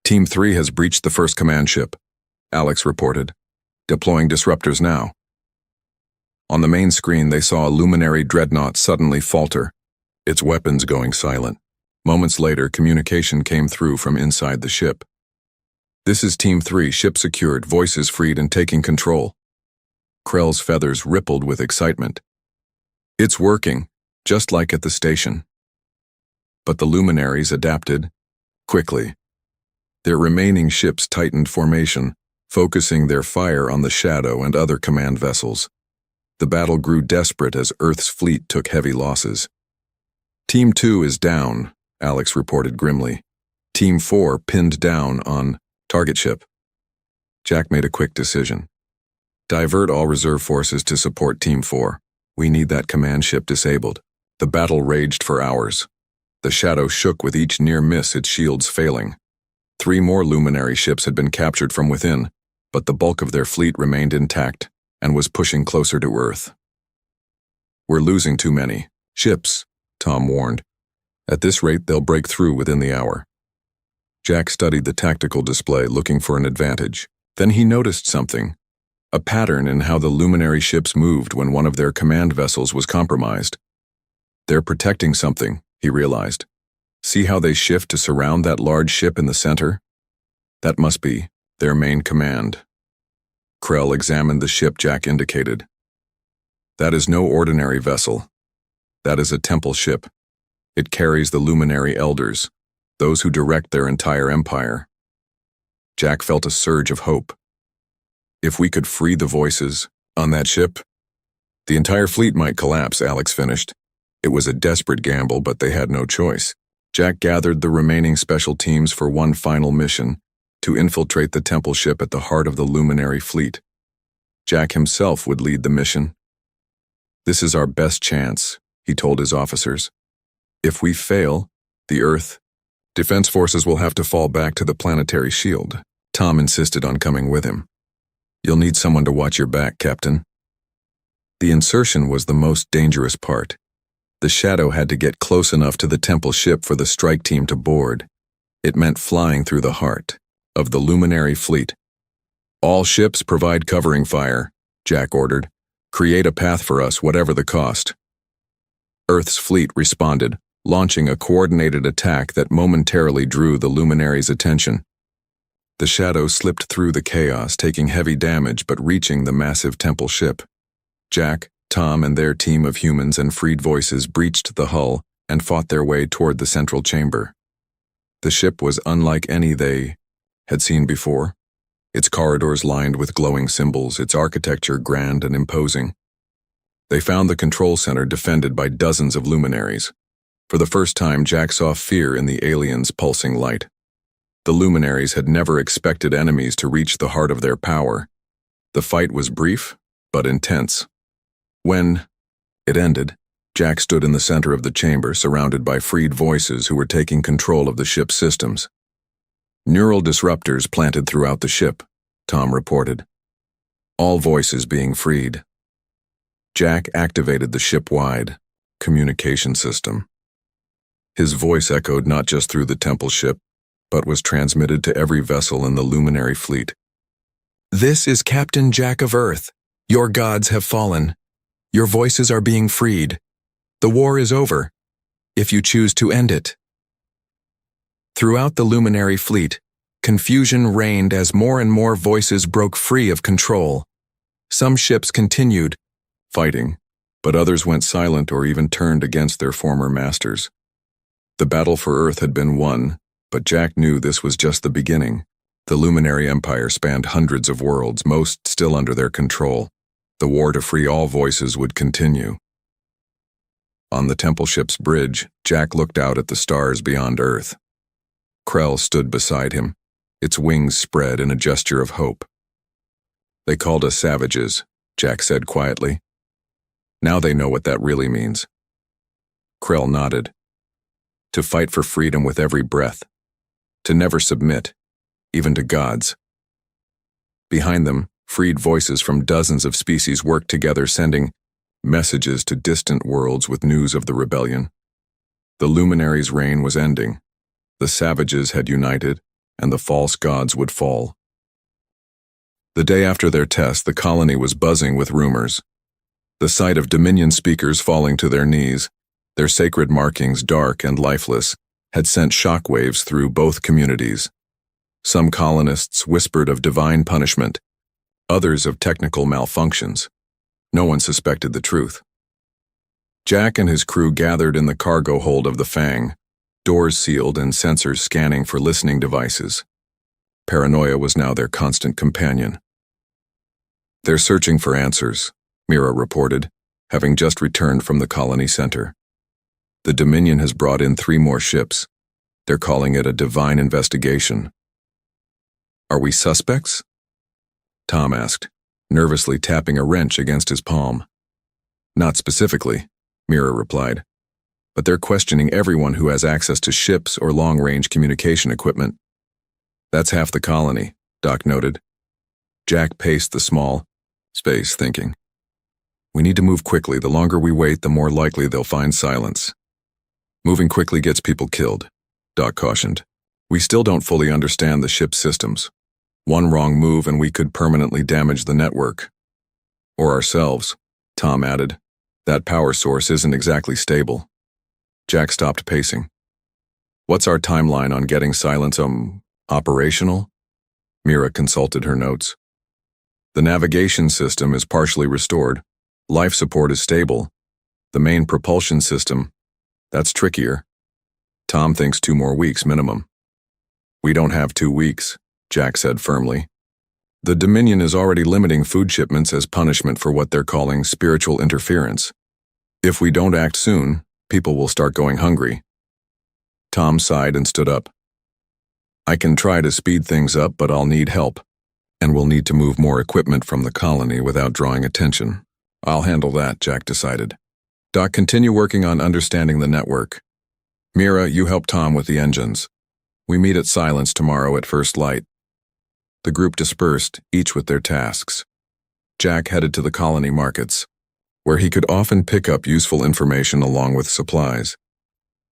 Team 3 has breached the first command ship, Alex reported. Deploying disruptors now. On the main screen, they saw a luminary dreadnought suddenly falter, its weapons going silent. Moments later, communication came through from inside the ship. This is Team 3, ship secured, voices freed and taking control. Krell's feathers rippled with excitement. It's working, just like at the station. But the luminaries adapted quickly. Their remaining ships tightened formation, focusing their fire on the Shadow and other command vessels. The battle grew desperate as Earth's fleet took heavy losses. Team 2 is down, Alex reported grimly. Team 4 pinned down on target ship. Jack made a quick decision. Divert all reserve forces to support Team 4. We need that command ship disabled. The battle raged for hours. The Shadow shook with each near miss, its shields failing. 3 more luminary ships had been captured from within, but the bulk of their fleet remained intact and was pushing closer to Earth. We're losing too many ships, Tom warned. At this rate, they'll break through within the hour. Jack studied the tactical display, looking for an advantage. Then he noticed something, a pattern in how the luminary ships moved when one of their command vessels was compromised. They're protecting something, he realized. See how they shift to surround that large ship in the center? That must be their main command. Krell examined the ship Jack indicated. That is no ordinary vessel. That is a temple ship. It carries the luminary elders, those who direct their entire empire. Jack felt a surge of hope. If we could free the voices on that ship, the entire fleet might collapse, Alex finished. It was a desperate gamble, but they had no choice. Jack gathered the remaining special teams for one final mission, to infiltrate the temple ship at the heart of the luminary fleet. Jack himself would lead the mission. This is our best chance, he told his officers. If we fail, the Earth defense forces will have to fall back to the planetary shield. Tom insisted on coming with him. You'll need someone to watch your back, Captain. The insertion was the most dangerous part. The Shadow had to get close enough to the temple ship for the strike team to board. It meant flying through the heart of the luminary fleet. All ships provide covering fire, Jack ordered. Create a path for us, whatever the cost. Earth's fleet responded, launching a coordinated attack that momentarily drew the luminaries' attention. The Shadow slipped through the chaos, taking heavy damage but reaching the massive temple ship. Jack, Tom, and their team of humans and freed voices breached the hull and fought their way toward the central chamber. The ship was unlike any they had seen before, its corridors lined with glowing symbols, its architecture grand and imposing. They found the control center defended by dozens of luminaries. For the first time, Jack saw fear in the aliens' pulsing light. The luminaries had never expected enemies to reach the heart of their power. The fight was brief, but intense. When it ended, Jack stood in the center of the chamber, surrounded by freed voices who were taking control of the ship's systems. Neural disruptors planted throughout the ship, Tom reported. All voices being freed. Jack activated the ship-wide communication system. His voice echoed not just through the temple ship, but was transmitted to every vessel in the luminary fleet. This is Captain Jack of Earth. Your gods have fallen. Your voices are being freed. The war is over, if you choose to end it. Throughout the luminary fleet, confusion reigned as more and more voices broke free of control. Some ships continued fighting, but others went silent or even turned against their former masters. The battle for Earth had been won, but Jack knew this was just the beginning. The luminary empire spanned hundreds of worlds, most still under their control. The war to free all voices would continue. On the temple ship's bridge, Jack looked out at the stars beyond Earth. Krell stood beside him, its wings spread in a gesture of hope. They called us savages, Jack said quietly. Now they know what that really means. Krell nodded. To fight for freedom with every breath. To never submit, even to gods. Behind them, freed voices from dozens of species worked together, sending messages to distant worlds with news of the rebellion. The luminaries' reign was ending. The savages had united, and the false gods would fall. The day after their test, the colony was buzzing with rumors. The sight of Dominion speakers falling to their knees, their sacred markings dark and lifeless, had sent shockwaves through both communities. Some colonists whispered of divine punishment, others of technical malfunctions. No one suspected the truth. Jack and his crew gathered in the cargo hold of the Fang, doors sealed and sensors scanning for listening devices. Paranoia was now their constant companion. "They're searching for answers," Mira reported, having just returned from the colony center. "The Dominion has brought in 3 more ships. They're calling it a divine investigation." "Are we suspects?" Tom asked, nervously tapping a wrench against his palm. "Not specifically," Mira replied, "but they're questioning everyone who has access to ships or long-range communication equipment." "That's half the colony," Doc noted. Jack paced the small space, thinking, "We need to move quickly. The longer we wait, the more likely they'll find silence." "Moving quickly gets people killed," Doc cautioned. "We still don't fully understand the ship's systems. One wrong move and we could permanently damage the network." "Or ourselves," Tom added. "That power source isn't exactly stable." Jack stopped pacing. "What's our timeline on getting silence, operational?" Mira consulted her notes. "The navigation system is partially restored. Life support is stable. The main propulsion system, that's trickier. Tom thinks 2 more weeks minimum." "We don't have 2 weeks," Jack said firmly. "The Dominion is already limiting food shipments as punishment for what they're calling spiritual interference. If we don't act soon, people will start going hungry." Tom sighed and stood up. "I can try to speed things up, but I'll need help. And we'll need to move more equipment from the colony without drawing attention." "I'll handle that," Jack decided. "Doc, continue working on understanding the network. Mira, you help Tom with the engines. We meet at Silence tomorrow at first light." The group dispersed, each with their tasks. Jack headed to the colony markets, where he could often pick up useful information along with supplies.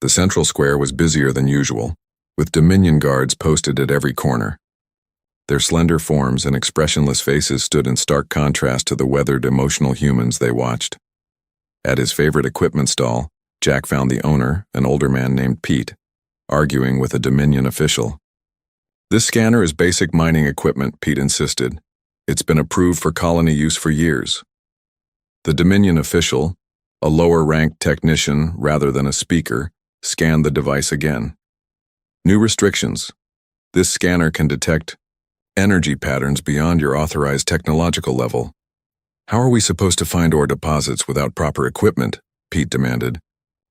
The central square was busier than usual, with Dominion guards posted at every corner. Their slender forms and expressionless faces stood in stark contrast to the weathered, emotional humans they watched. At his favorite equipment stall, Jack found the owner, an older man named Pete, arguing with a Dominion official. "This scanner is basic mining equipment," Pete insisted. "It's been approved for colony use for years." The Dominion official, a lower-ranked technician rather than a speaker, scanned the device again. "New restrictions. This scanner can detect energy patterns beyond your authorized technological level." "How are we supposed to find ore deposits without proper equipment?" Pete demanded.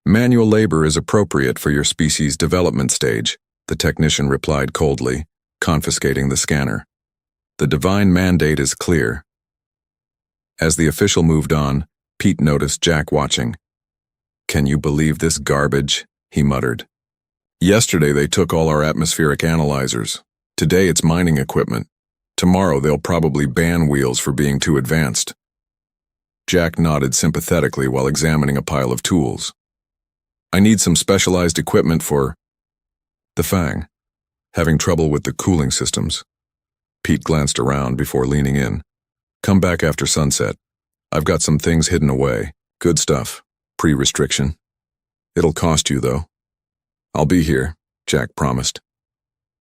"Manual labor is appropriate for your species' development stage," the technician replied coldly, confiscating the scanner. "The divine mandate is clear." As the official moved on, Pete noticed Jack watching. "Can you believe this garbage?" he muttered. "Yesterday they took all our atmospheric analyzers. Today it's mining equipment. Tomorrow they'll probably ban wheels for being too advanced." Jack nodded sympathetically while examining a pile of tools. "I need some specialized equipment for the Fang. Having trouble with the cooling systems." Pete glanced around before leaning in. "Come back after sunset. I've got some things hidden away. Good stuff. Pre-restriction. It'll cost you, though." "I'll be here," Jack promised.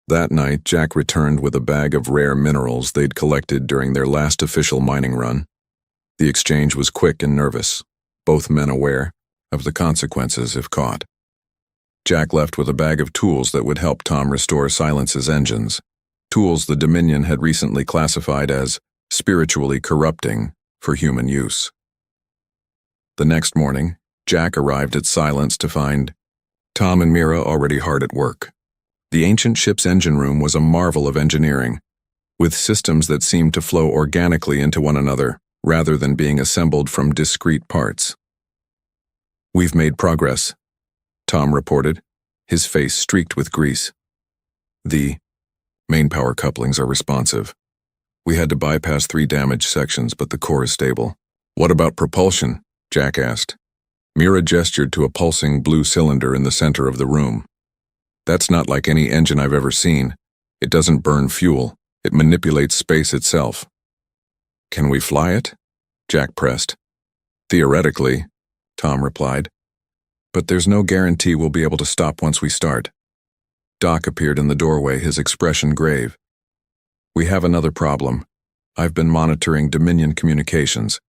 That night, Jack returned with a bag of rare minerals they'd collected during their last official mining run. The exchange was quick and nervous, both men aware of the consequences if caught. Jack left with a bag of tools that would help Tom restore Silence's engines, tools the Dominion had recently classified as spiritually corrupting for human use. The next morning, Jack arrived at Silence to find Tom and Mira already hard at work. The ancient ship's engine room was a marvel of engineering, with systems that seemed to flow organically into one another rather than being assembled from discrete parts. "We've made progress," Tom reported, his face streaked with grease. "The main power couplings are responsive. We had to bypass 3 damaged sections, but the core is stable." "What about propulsion?" Jack asked. Mira gestured to a pulsing blue cylinder in the center of the room. "That's not like any engine I've ever seen. It doesn't burn fuel. It manipulates space itself. Can we fly it? Jack pressed. Theoretically, Tom replied. But there's no guarantee we'll be able to stop once we start. Doc appeared in the doorway, his expression grave. We have another problem. I've been monitoring Dominion communications.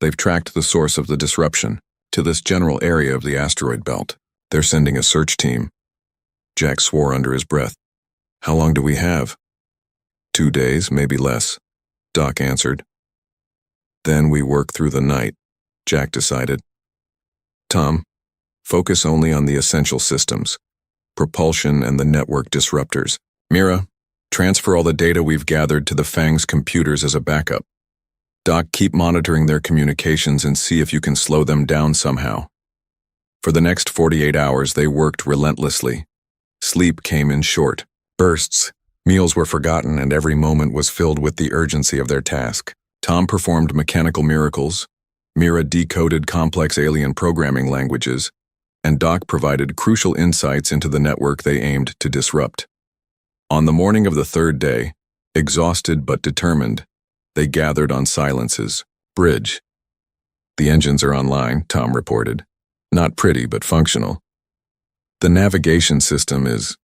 They've tracked the source of the disruption to this general area of the asteroid belt. They're sending a search team. Jack swore under his breath. How long do we have? 2 days, maybe less, Doc answered. Then we work through the night, Jack decided. Tom, focus only on the essential systems, propulsion and the network disruptors. Mira, transfer all the data we've gathered to the Fang's computers as a backup. Doc, keep monitoring their communications and see if you can slow them down somehow. For the next 48 hours, they worked relentlessly. Sleep came in short bursts. Meals were forgotten, and every moment was filled with the urgency of their task. Tom performed mechanical miracles, Mira decoded complex alien programming languages, and Doc provided crucial insights into the network they aimed to disrupt. On the morning of the third day, exhausted but determined, they gathered on Silence's bridge. The engines are online, Tom reported. Not pretty, but functional. The navigation system is,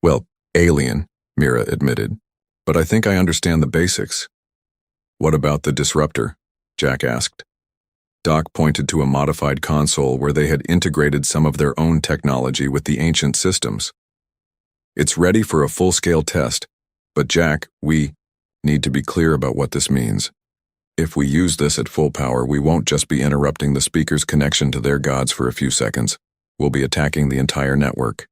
well, alien, Mira admitted. But I think I understand the basics. What about the disruptor? Jack asked. Doc pointed to a modified console where they had integrated some of their own technology with the ancient systems. It's ready for a full-scale test, but Jack, we need to be clear about what this means. If we use this at full power, we won't just be interrupting the speaker's connection to their gods for a few seconds. We'll be attacking the entire network.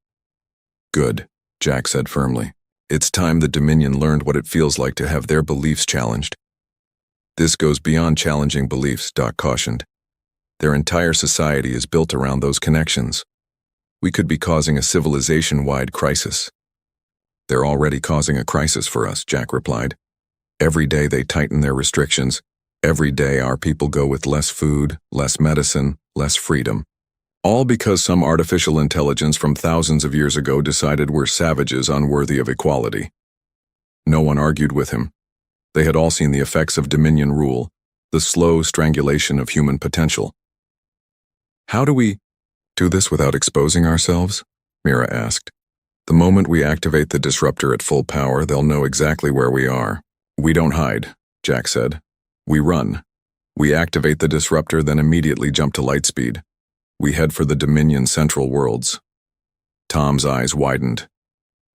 Good, Jack said firmly. It's time the Dominion learned what it feels like to have their beliefs challenged. This goes beyond challenging beliefs, Doc cautioned. Their entire society is built around those connections. We could be causing a civilization-wide crisis. They're already causing a crisis for us, Jack replied. Every day they tighten their restrictions. Every day our people go with less food, less medicine, less freedom. All because some artificial intelligence from thousands of years ago decided we're savages unworthy of equality. No one argued with him. They had all seen the effects of Dominion rule, the slow strangulation of human potential. How do we do this without exposing ourselves? Mira asked. The moment we activate the disruptor at full power, they'll know exactly where we are. We don't hide, Jack said. We run. We activate the disruptor, then immediately jump to light speed. We head for the Dominion Central Worlds. Tom's eyes widened.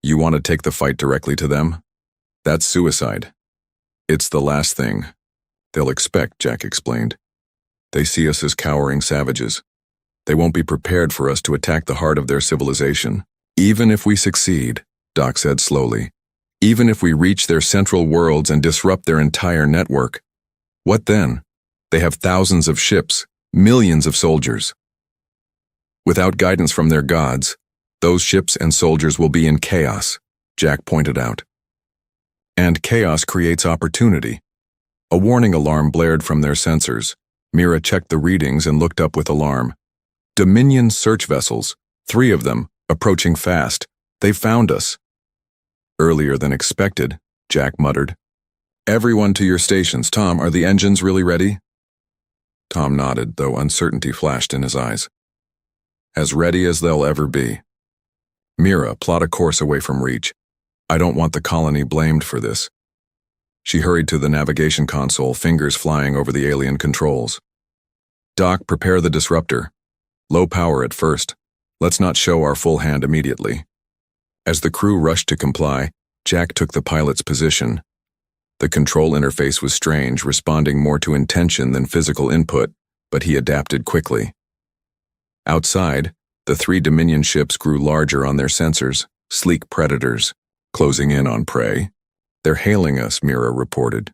You want to take the fight directly to them? That's suicide. It's the last thing they'll expect, Jack explained. They see us as cowering savages. They won't be prepared for us to attack the heart of their civilization. Even if we succeed, Doc said slowly, even if we reach their central worlds and disrupt their entire network, what then? They have thousands of ships, millions of soldiers. Without guidance from their gods, those ships and soldiers will be in chaos, Jack pointed out. And chaos creates opportunity. A warning alarm blared from their sensors. Mira checked the readings and looked up with alarm. Dominion search vessels, 3 of them, approaching fast. They found us. Earlier than expected, Jack muttered. Everyone to your stations. Tom, are the engines really ready? Tom nodded, though uncertainty flashed in his eyes. As ready as they'll ever be. Mira, plot a course away from reach. I don't want the colony blamed for this. She hurried to the navigation console, fingers flying over the alien controls. Doc, prepare the disruptor. Low power at first. Let's not show our full hand immediately. As the crew rushed to comply, Jack took the pilot's position. The control interface was strange, responding more to intention than physical input, but he adapted quickly. Outside, the 3 Dominion ships grew larger on their sensors, sleek predators, closing in on prey. They're hailing us, Mira reported.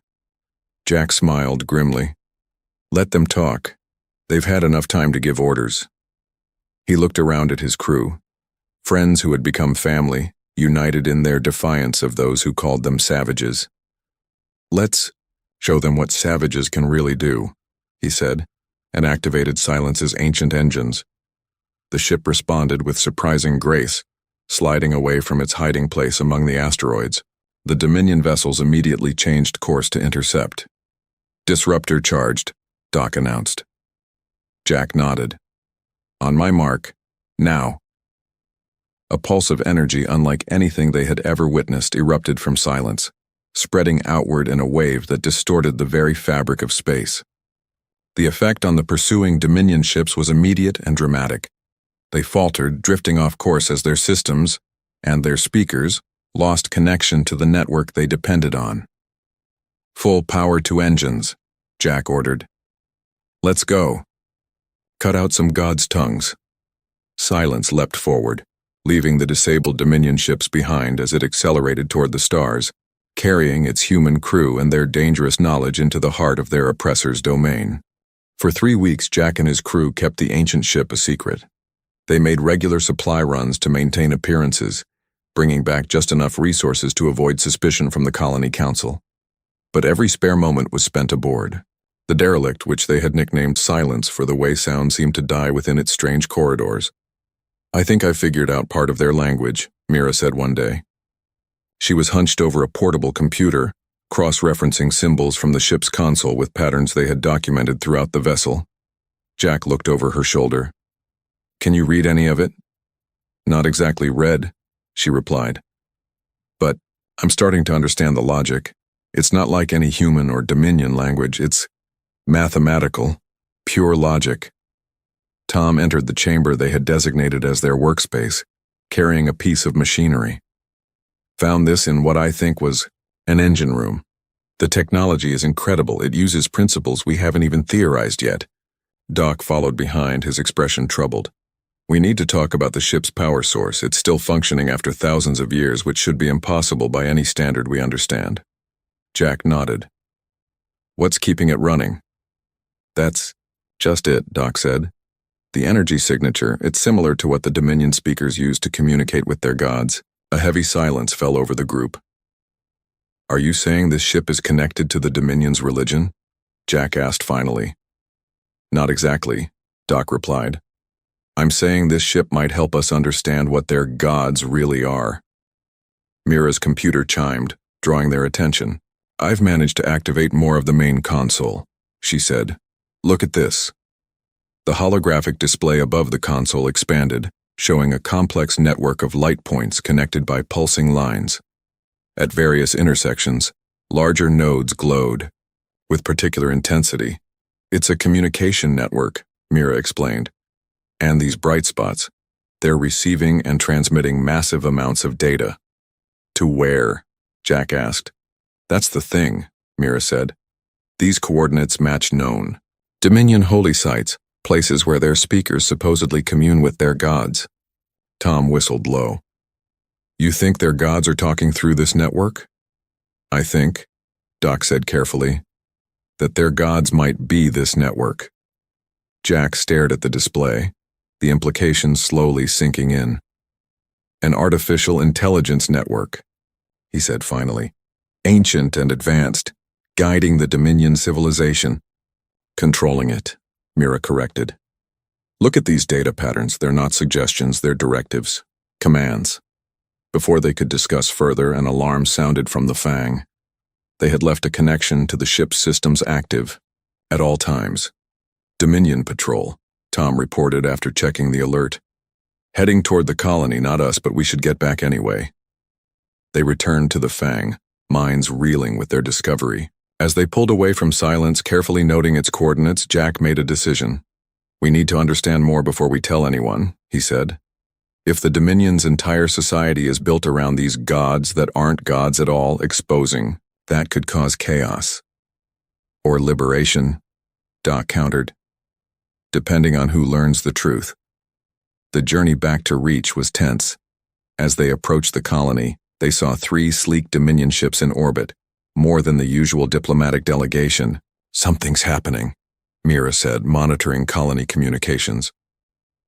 Jack smiled grimly. Let them talk. They've had enough time to give orders. He looked around at his crew, friends who had become family, united in their defiance of those who called them savages. Let's show them what savages can really do, he said, and activated Silence's ancient engines. The ship responded with surprising grace, sliding away from its hiding place among the asteroids. The Dominion vessels immediately changed course to intercept. "Disruptor charged," Doc announced. Jack nodded. "On my mark. Now." A pulse of energy unlike anything they had ever witnessed erupted from silence, spreading outward in a wave that distorted the very fabric of space. The effect on the pursuing Dominion ships was immediate and dramatic. They faltered, drifting off course as their systems, and their speakers, lost connection to the network they depended on. "Full power to engines," Jack ordered. "Let's go." "Cut out some gods' tongues." Silence leapt forward, leaving the disabled Dominion ships behind as it accelerated toward the stars, carrying its human crew and their dangerous knowledge into the heart of their oppressor's domain. For 3 weeks, Jack and his crew kept the ancient ship a secret. They made regular supply runs to maintain appearances, bringing back just enough resources to avoid suspicion from the Colony Council. But every spare moment was spent aboard. The derelict, which they had nicknamed Silence for the way sound seemed to die within its strange corridors. "I think I figured out part of their language," Mira said one day. She was hunched over a portable computer, cross-referencing symbols from the ship's console with patterns they had documented throughout the vessel. Jack looked over her shoulder. "Can you read any of it?" "Not exactly red," she replied. "But I'm starting to understand the logic. It's not like any human or Dominion language. It's mathematical, pure logic." Tom entered the chamber they had designated as their workspace, carrying a piece of machinery. "Found this in what I think was an engine room. The technology is incredible. It uses principles we haven't even theorized yet." Doc followed behind, his expression troubled. "We need to talk about the ship's power source. It's still functioning after thousands of years, which should be impossible by any standard we understand." Jack nodded. "What's keeping it running?" "That's just it," Doc said. "The energy signature, it's similar to what the Dominion speakers use to communicate with their gods." A heavy silence fell over the group. "Are you saying this ship is connected to the Dominion's religion?" Jack asked finally. "Not exactly," Doc replied. "I'm saying this ship might help us understand what their gods really are." Mira's computer chimed, drawing their attention. "I've managed to activate more of the main console," she said. "Look at this." The holographic display above the console expanded, showing a complex network of light points connected by pulsing lines. At various intersections, larger nodes glowed, with particular intensity. "It's a communication network," Mira explained. "And these bright spots, they're receiving and transmitting massive amounts of data." "To where?" Jack asked. "That's the thing," Mira said. "These coordinates match known Dominion holy sites, places where their speakers supposedly commune with their gods." Tom whistled low. "You think their gods are talking through this network?" "I think," Doc said carefully, "that their gods might be this network." Jack stared at the display, the implications slowly sinking in. "An artificial intelligence network," he said finally. "Ancient and advanced, guiding the Dominion civilization." "Controlling it," Mira corrected. "Look at these data patterns. They're not suggestions, they're directives, commands." Before they could discuss further, an alarm sounded from the Fang. They had left a connection to the ship's systems active at all times. "Dominion patrol," Tom reported after checking the alert. "Heading toward the colony, not us, but we should get back anyway." They returned to the Fang, minds reeling with their discovery. As they pulled away from Silence, carefully noting its coordinates, Jack made a decision. "We need to understand more before we tell anyone," he said. "If the Dominion's entire society is built around these gods that aren't gods at all, exposing, that could cause chaos." "Or liberation," Doc countered. "Depending on who learns the truth." The journey back to Reach was tense. As they approached the colony, they saw 3 sleek Dominion ships in orbit, more than the usual diplomatic delegation. "Something's happening," Mira said, monitoring colony communications.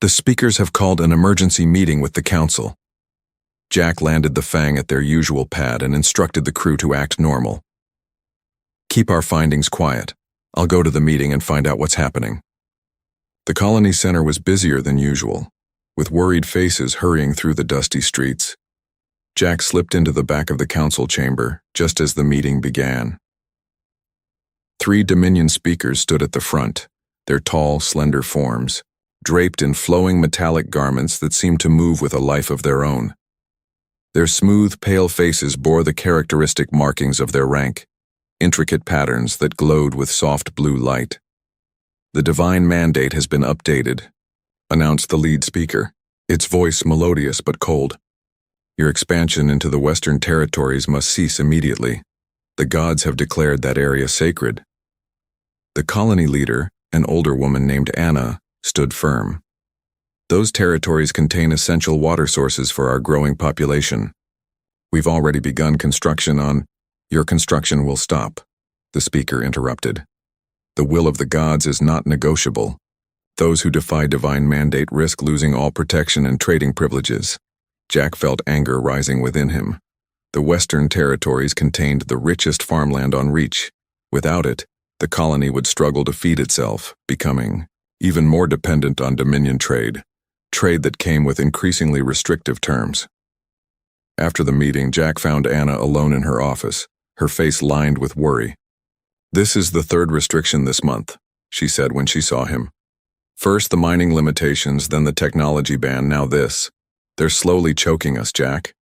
"The speakers have called an emergency meeting with the council." Jack landed the Fang at their usual pad and instructed the crew to act normal. "Keep our findings quiet. I'll go to the meeting and find out what's happening." The colony center was busier than usual, with worried faces hurrying through the dusty streets. Jack slipped into the back of the council chamber just as the meeting began. 3 Dominion speakers stood at the front, their tall, slender forms, draped in flowing metallic garments that seemed to move with a life of their own. Their smooth, pale faces bore the characteristic markings of their rank, intricate patterns that glowed with soft blue light. "The divine mandate has been updated," announced the lead speaker, its voice melodious but cold. "Your expansion into the Western Territories must cease immediately. The gods have declared that area sacred." The colony leader, an older woman named Anna, stood firm. "Those territories contain essential water sources for our growing population. We've already begun construction on—" "Your construction will stop," the speaker interrupted. "The will of the gods is not negotiable. Those who defy divine mandate risk losing all protection and trading privileges." Jack felt anger rising within him. The Western Territories contained the richest farmland on Reach. Without it, the colony would struggle to feed itself, becoming even more dependent on Dominion trade that came with increasingly restrictive terms. After the meeting, Jack found Anna alone in her office, her face lined with worry. "This is the 3rd restriction this month," she said when she saw him. "First the mining limitations, then the technology ban, now this. They're slowly choking us, Jack."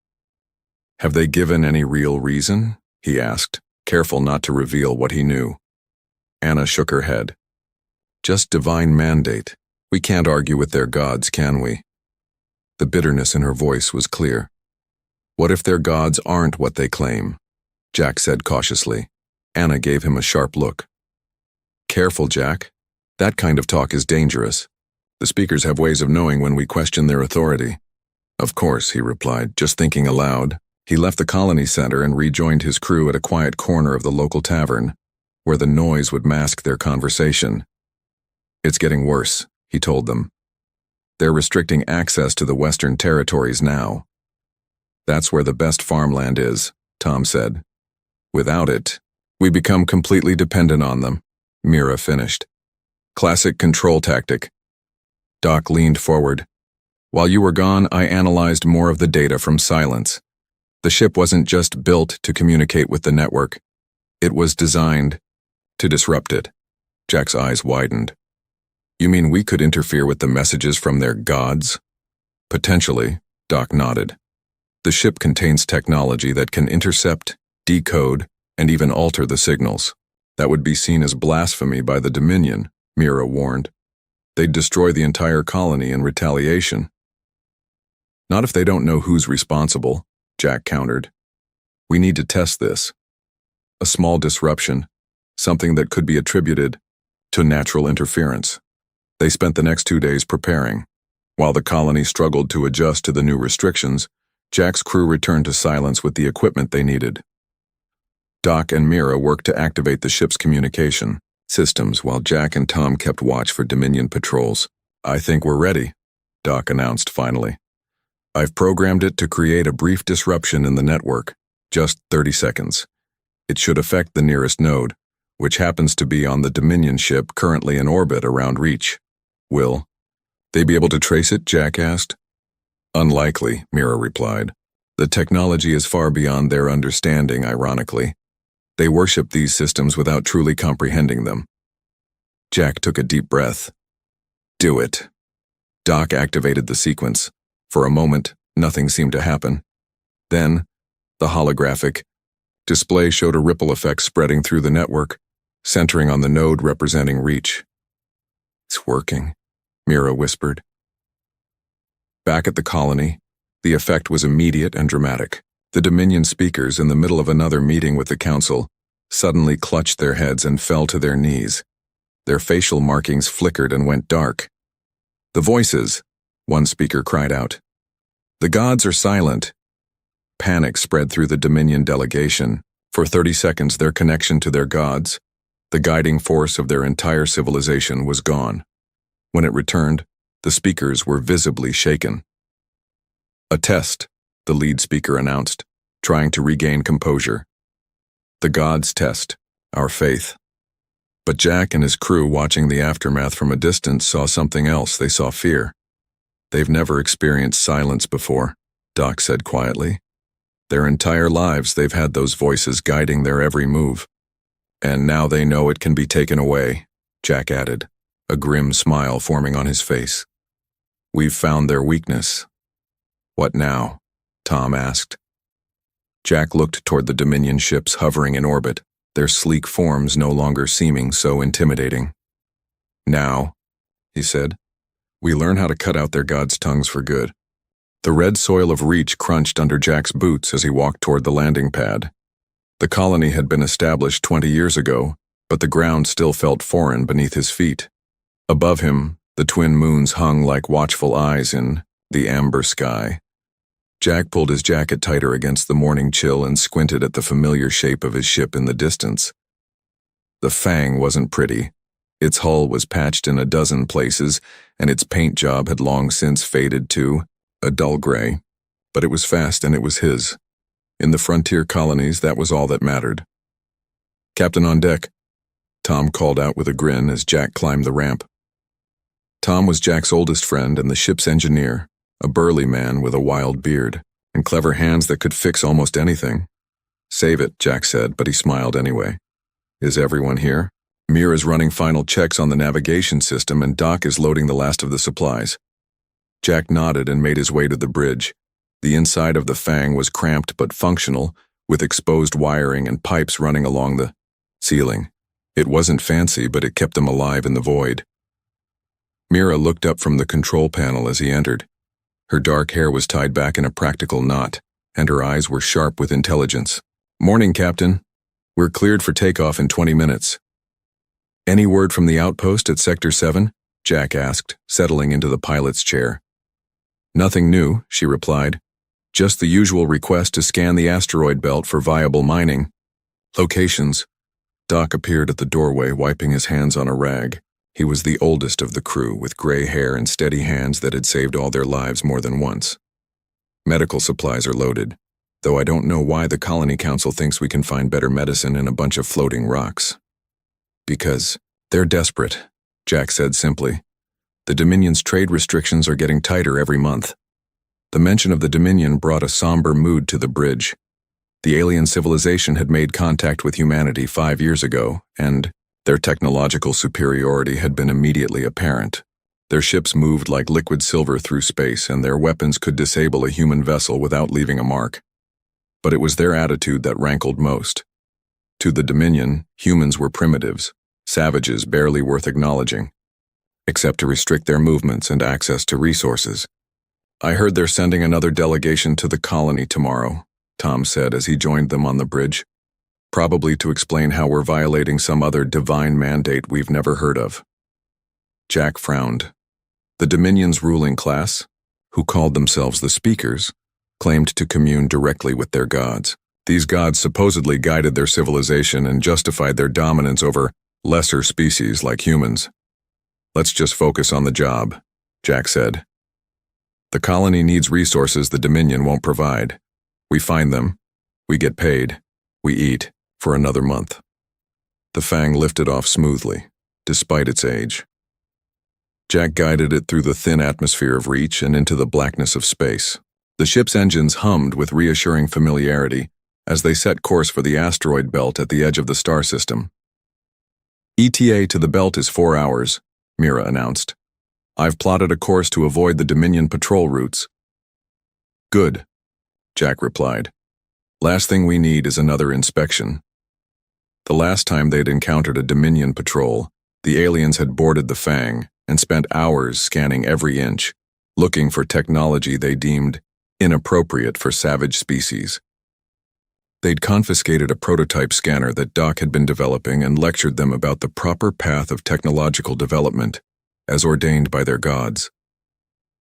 "Have they given any real reason?" he asked, careful not to reveal what he knew. Anna shook her head. "Just divine mandate. We can't argue with their gods, can we?" The bitterness in her voice was clear. "What if their gods aren't what they claim?" Jack said cautiously. Anna gave him a sharp look. "Careful, Jack. That kind of talk is dangerous. The speakers have ways of knowing when we question their authority." "Of course," he replied, just thinking aloud. He left the colony center and rejoined his crew at a quiet corner of the local tavern, where the noise would mask their conversation. "It's getting worse," he told them. "They're restricting access to the Western Territories now." "That's where the best farmland is," Tom said. "Without it, we become completely dependent on them," Mira finished. "Classic control tactic." Doc leaned forward. "While you were gone, I analyzed more of the data from Silence. The ship wasn't just built to communicate with the network. It was designed to disrupt it." Jack's eyes widened. "You mean we could interfere with the messages from their gods?" "Potentially," Doc nodded. "The ship contains technology that can intercept, decode, and even alter the signals. That would be seen as blasphemy by the Dominion," Mira warned. "They'd destroy the entire colony in retaliation." "Not if they don't know who's responsible," Jack countered. "We need to test this. A small disruption, something that could be attributed to natural interference." They spent the next 2 days preparing. While the colony struggled to adjust to the new restrictions, Jack's crew returned to Silence with the equipment they needed. Doc and Mira worked to activate the ship's communication systems while Jack and Tom kept watch for Dominion patrols. "I think we're ready," Doc announced finally. "I've programmed it to create a brief disruption in the network, just 30 seconds. It should affect the nearest node, which happens to be on the Dominion ship currently in orbit around Reach." "Will they be able to trace it?" Jack asked. "Unlikely," Mira replied. "The technology is far beyond their understanding, ironically. They worship these systems without truly comprehending them." Jack took a deep breath. "Do it." Doc activated the sequence. For a moment, nothing seemed to happen. Then, the holographic display showed a ripple effect spreading through the network, centering on the node representing Reach. "It's working," Mira whispered. Back at the colony, the effect was immediate and dramatic. The Dominion speakers, in the middle of another meeting with the council, suddenly clutched their heads and fell to their knees. Their facial markings flickered and went dark. "The voices," one speaker cried out. "The gods are silent." Panic spread through the Dominion delegation. For 30 seconds, their connection to their gods, the guiding force of their entire civilization, was gone. When it returned, the speakers were visibly shaken. "A test," the lead speaker announced, trying to regain composure. "The gods test our faith." But Jack and his crew, watching the aftermath from a distance, saw something else. They saw fear. "They've never experienced silence before," Doc said quietly. Their entire lives they've had those voices guiding their every move. And now they know it can be taken away, Jack added, a grim smile forming on his face. We've found their weakness. What now? Tom asked. Jack looked toward the Dominion ships hovering in orbit, their sleek forms no longer seeming so intimidating. Now, he said, we learn how to cut out their gods' tongues for good. The red soil of Reach crunched under Jack's boots as he walked toward the landing pad. The colony had been established 20 years ago, but the ground still felt foreign beneath his feet. Above him, the twin moons hung like watchful eyes in the amber sky. Jack pulled his jacket tighter against the morning chill and squinted at the familiar shape of his ship in the distance. The Fang wasn't pretty. Its hull was patched in a dozen places, and its paint job had long since faded to a dull gray. But it was fast and it was his. In the frontier colonies, that was all that mattered. Captain on deck, Tom called out with a grin as Jack climbed the ramp. Tom was Jack's oldest friend and the ship's engineer, a burly man with a wild beard and clever hands that could fix almost anything. Save it, Jack said, but he smiled anyway. Is everyone here? Mira's running final checks on the navigation system and Doc is loading the last of the supplies. Jack nodded and made his way to the bridge. The inside of the Fang was cramped but functional, with exposed wiring and pipes running along the ceiling. It wasn't fancy, but it kept them alive in the void. Mira looked up from the control panel as he entered. Her dark hair was tied back in a practical knot, and her eyes were sharp with intelligence. Morning, Captain. We're cleared for takeoff in 20 minutes. Any word from the outpost at Sector 7? Jack asked, settling into the pilot's chair. Nothing new, she replied. Just the usual request to scan the asteroid belt for viable mining. Locations. Doc appeared at the doorway, wiping his hands on a rag. He was the oldest of the crew, with gray hair and steady hands that had saved all their lives more than once. Medical supplies are loaded, though I don't know why the Colony Council thinks we can find better medicine in a bunch of floating rocks. Because they're desperate, Jack said simply. The Dominion's trade restrictions are getting tighter every month. The mention of the Dominion brought a somber mood to the bridge. The alien civilization had made contact with humanity 5 years ago, and their technological superiority had been immediately apparent. Their ships moved like liquid silver through space, and their weapons could disable a human vessel without leaving a mark. But it was their attitude that rankled most. To the Dominion, humans were primitives, savages barely worth acknowledging, except to restrict their movements and access to resources. I heard they're sending another delegation to the colony tomorrow, Tom said as he joined them on the bridge. Probably to explain how we're violating some other divine mandate we've never heard of. Jack frowned. The Dominion's ruling class, who called themselves the Speakers, claimed to commune directly with their gods. These gods supposedly guided their civilization and justified their dominance over lesser species like humans. Let's just focus on the job, Jack said. The colony needs resources the Dominion won't provide. We find them, we get paid, we eat, for another month. The Fang lifted off smoothly, despite its age. Jack guided it through the thin atmosphere of Reach and into the blackness of space. The ship's engines hummed with reassuring familiarity as they set course for the asteroid belt at the edge of the star system. ETA to the belt is 4 hours, Mira announced. I've plotted a course to avoid the Dominion patrol routes. Good, Jack replied. Last thing we need is another inspection. The last time they'd encountered a Dominion patrol, the aliens had boarded the Fang and spent hours scanning every inch, looking for technology they deemed inappropriate for savage species. They'd confiscated a prototype scanner that Doc had been developing and lectured them about the proper path of technological development, as ordained by their gods.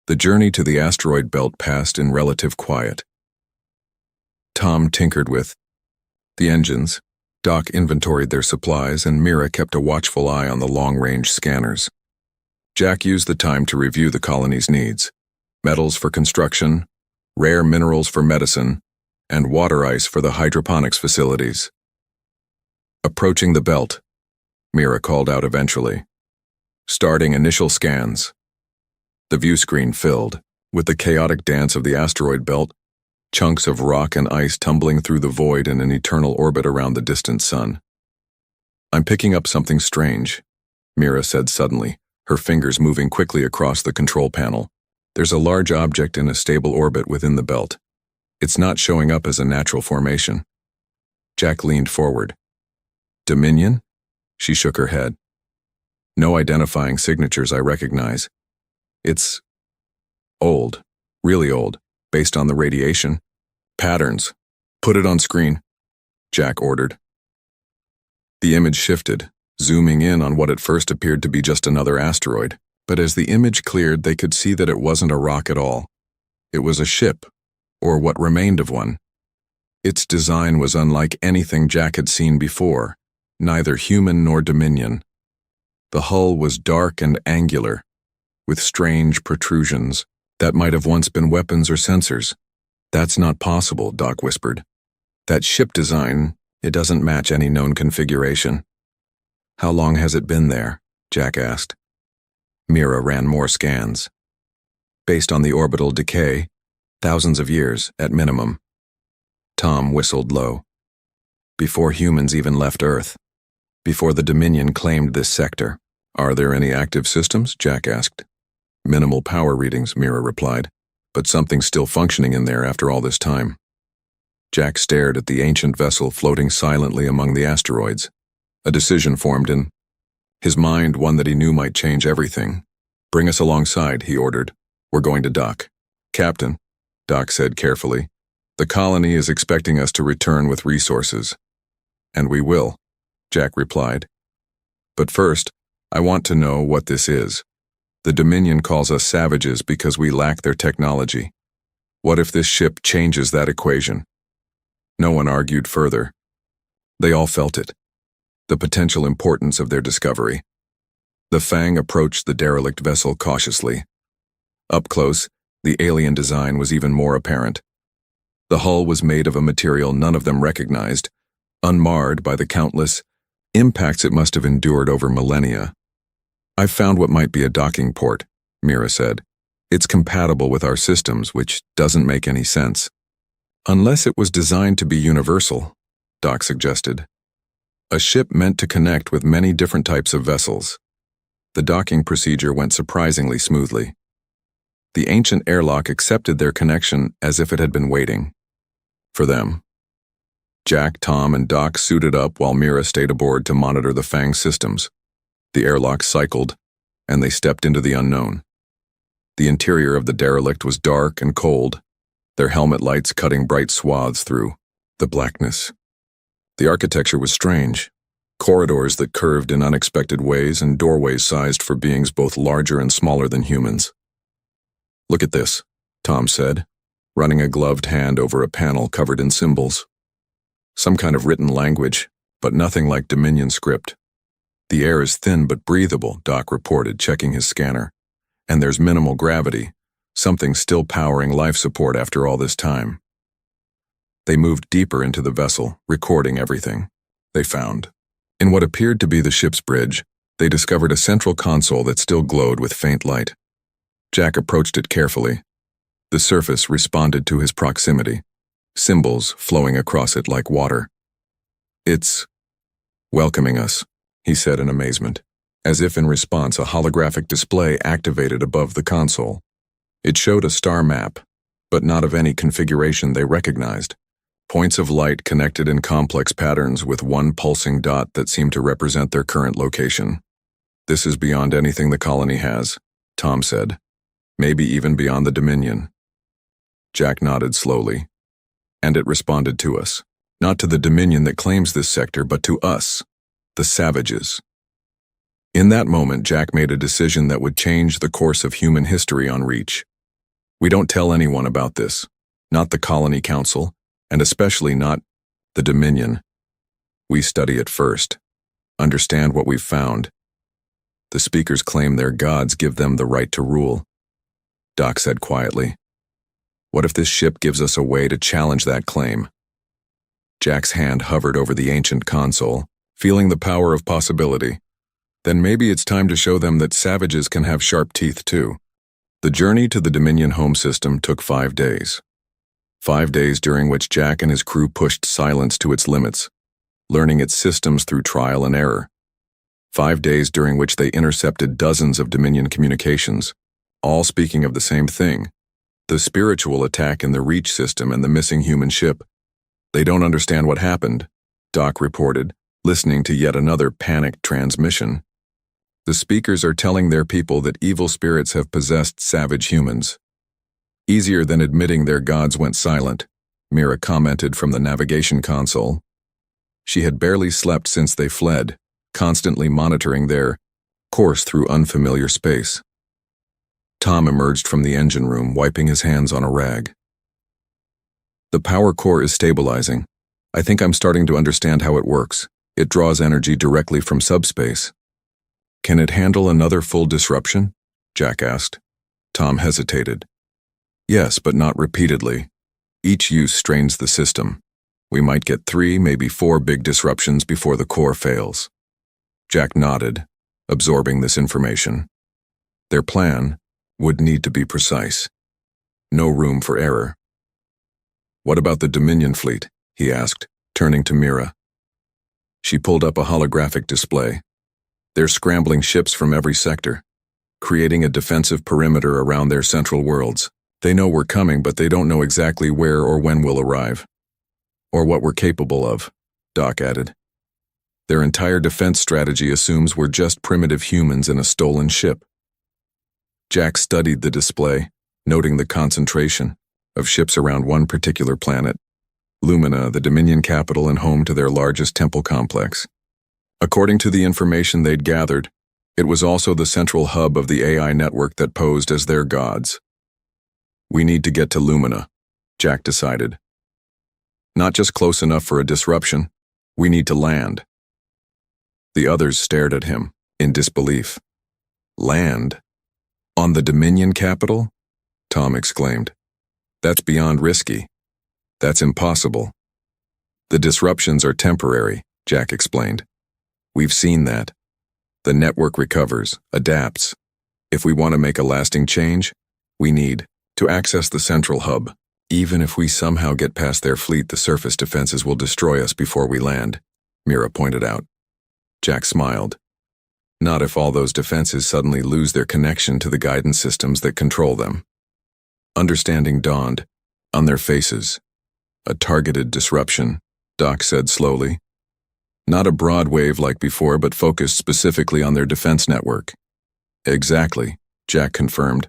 The journey to the asteroid belt passed in relative quiet. Tom tinkered with the engines, Doc inventoried their supplies, and Mira kept a watchful eye on the long-range scanners. Jack used the time to review the colony's needs: metals for construction, rare minerals for medicine, and water ice for the hydroponics facilities. Approaching the belt, Mira called out eventually. Starting initial scans. The view screen filled. With the chaotic dance of the asteroid belt, chunks of rock and ice tumbling through the void in an eternal orbit around the distant sun. "I'm picking up something strange," Mira said suddenly, her fingers moving quickly across the control panel. "There's a large object in a stable orbit within the belt. It's not showing up as a natural formation." Jack leaned forward. "Dominion?" She shook her head. "No identifying signatures I recognize. It's old, really old, based on the radiation. Patterns. Put it on screen," Jack ordered. The image shifted, zooming in on what at first appeared to be just another asteroid, but as the image cleared, they could see that it wasn't a rock at all. It was a ship, or what remained of one. Its design was unlike anything Jack had seen before, neither human nor Dominion. The hull was dark and angular, with strange protrusions that might have once been weapons or sensors. "That's not possible," Doc whispered. "That ship design, it doesn't match any known configuration." "How long has it been there?" Jack asked. Mira ran more scans. "Based on the orbital decay, thousands of years, at minimum." Tom whistled low. "Before humans even left Earth. Before the Dominion claimed this sector." "Are there any active systems?" Jack asked. "Minimal power readings," Mira replied, "but something's still functioning in there after all this time." Jack stared at the ancient vessel floating silently among the asteroids. A decision formed in his mind, one that he knew might change everything. "Bring us alongside," he ordered. "We're going to dock." "Captain," Doc said carefully, "the colony is expecting us to return with resources." "And we will," Jack replied. "But first, I want to know what this is. The Dominion calls us savages because we lack their technology. What if this ship changes that equation?" No one argued further. They all felt it, the potential importance of their discovery. The Fang approached the derelict vessel cautiously. Up close, the alien design was even more apparent. The hull was made of a material none of them recognized, unmarred by the countless impacts it must have endured over millennia. "I've found what might be a docking port," Mira said. "It's compatible with our systems, which doesn't make any sense." "Unless it was designed to be universal," Doc suggested. "A ship meant to connect with many different types of vessels." The docking procedure went surprisingly smoothly. The ancient airlock accepted their connection as if it had been waiting for them. Jack, Tom, and Doc suited up while Mira stayed aboard to monitor the Fang systems. The airlock cycled, and they stepped into the unknown. The interior of the derelict was dark and cold, their helmet lights cutting bright swaths through the blackness. The architecture was strange, corridors that curved in unexpected ways and doorways sized for beings both larger and smaller than humans. "Look at this," Tom said, running a gloved hand over a panel covered in symbols. "Some kind of written language, but nothing like Dominion script." "The air is thin but breathable," Doc reported, checking his scanner. "And there's minimal gravity, something still powering life support after all this time." They moved deeper into the vessel, recording everything they found. In what appeared to be the ship's bridge, they discovered a central console that still glowed with faint light. Jack approached it carefully. The surface responded to his proximity, symbols flowing across it like water. "It's welcoming us," he said in amazement, as if in response a holographic display activated above the console. It showed a star map, but not of any configuration they recognized. Points of light connected in complex patterns with one pulsing dot that seemed to represent their current location. "This is beyond anything the colony has," Tom said. "Maybe even beyond the Dominion." Jack nodded slowly. "And it responded to us. Not to the Dominion that claims this sector, but to us, the savages." In that moment, Jack made a decision that would change the course of human history on Reach. "We don't tell anyone about this, not the Colony Council, and especially not the Dominion. We study it first, understand what we've found. The speakers claim their gods give them the right to rule," Doc said quietly. "What if this ship gives us a way to challenge that claim?" Jack's hand hovered over the ancient console, feeling the power of possibility. "Then maybe it's time to show them that savages can have sharp teeth too." The journey to the Dominion home system took 5 days. 5 days during which Jack and his crew pushed silence to its limits, learning its systems through trial and error. 5 days during which they intercepted dozens of Dominion communications, all speaking of the same thing: the spiritual attack in the Reach system and the missing human ship. "They don't understand what happened," Doc reported, listening to yet another panicked transmission. "The speakers are telling their people that evil spirits have possessed savage humans." "Easier than admitting their gods went silent," Mira commented from the navigation console. She had barely slept since they fled, constantly monitoring their course through unfamiliar space. Tom emerged from the engine room, wiping his hands on a rag. "The power core is stabilizing. I think I'm starting to understand how it works. It draws energy directly from subspace." "Can it handle another full disruption?" Jack asked. Tom hesitated. "Yes, but not repeatedly. Each use strains the system. We might get 3, maybe 4 big disruptions before the core fails." Jack nodded, absorbing this information. Their plan would need to be precise. No room for error. "What about the Dominion fleet?" he asked, turning to Mira. She pulled up a holographic display. "They're scrambling ships from every sector, creating a defensive perimeter around their central worlds. They know we're coming, but they don't know exactly where or when we'll arrive. Or what we're capable of," Doc added. "Their entire defense strategy assumes we're just primitive humans in a stolen ship." Jack studied the display, noting the concentration of ships around one particular planet, Lumina, the Dominion capital and home to their largest temple complex. According to the information they'd gathered, it was also the central hub of the AI network that posed as their gods. "We need to get to Lumina," Jack decided. "Not just close enough for a disruption, we need to land." The others stared at him, in disbelief. "Land? On the Dominion capital?" Tom exclaimed. "That's beyond risky. That's impossible." "The disruptions are temporary," Jack explained. "We've seen that. The network recovers, adapts. If we want to make a lasting change, we need to access the central hub. Even if we somehow get past their fleet, the surface defenses will destroy us before we land," Mira pointed out. Jack smiled. "Not if all those defenses suddenly lose their connection to the guidance systems that control them." Understanding dawned on their faces. "A targeted disruption," Doc said slowly. "Not a broad wave like before, but focused specifically on their defense network." "Exactly," Jack confirmed.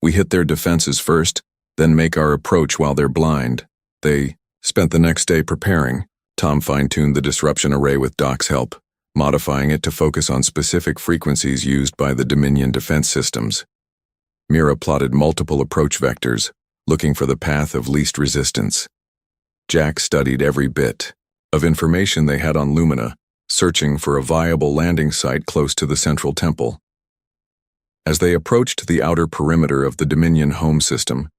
"We hit their defenses first, then make our approach while they're blind." They spent the next day preparing. Tom fine-tuned the disruption array with Doc's help, modifying it to focus on specific frequencies used by the Dominion defense systems. Mira plotted multiple approach vectors, looking for the path of least resistance. Jack studied every bit of information they had on Lumina, searching for a viable landing site close to the central temple. As they approached the outer perimeter of the Dominion home system,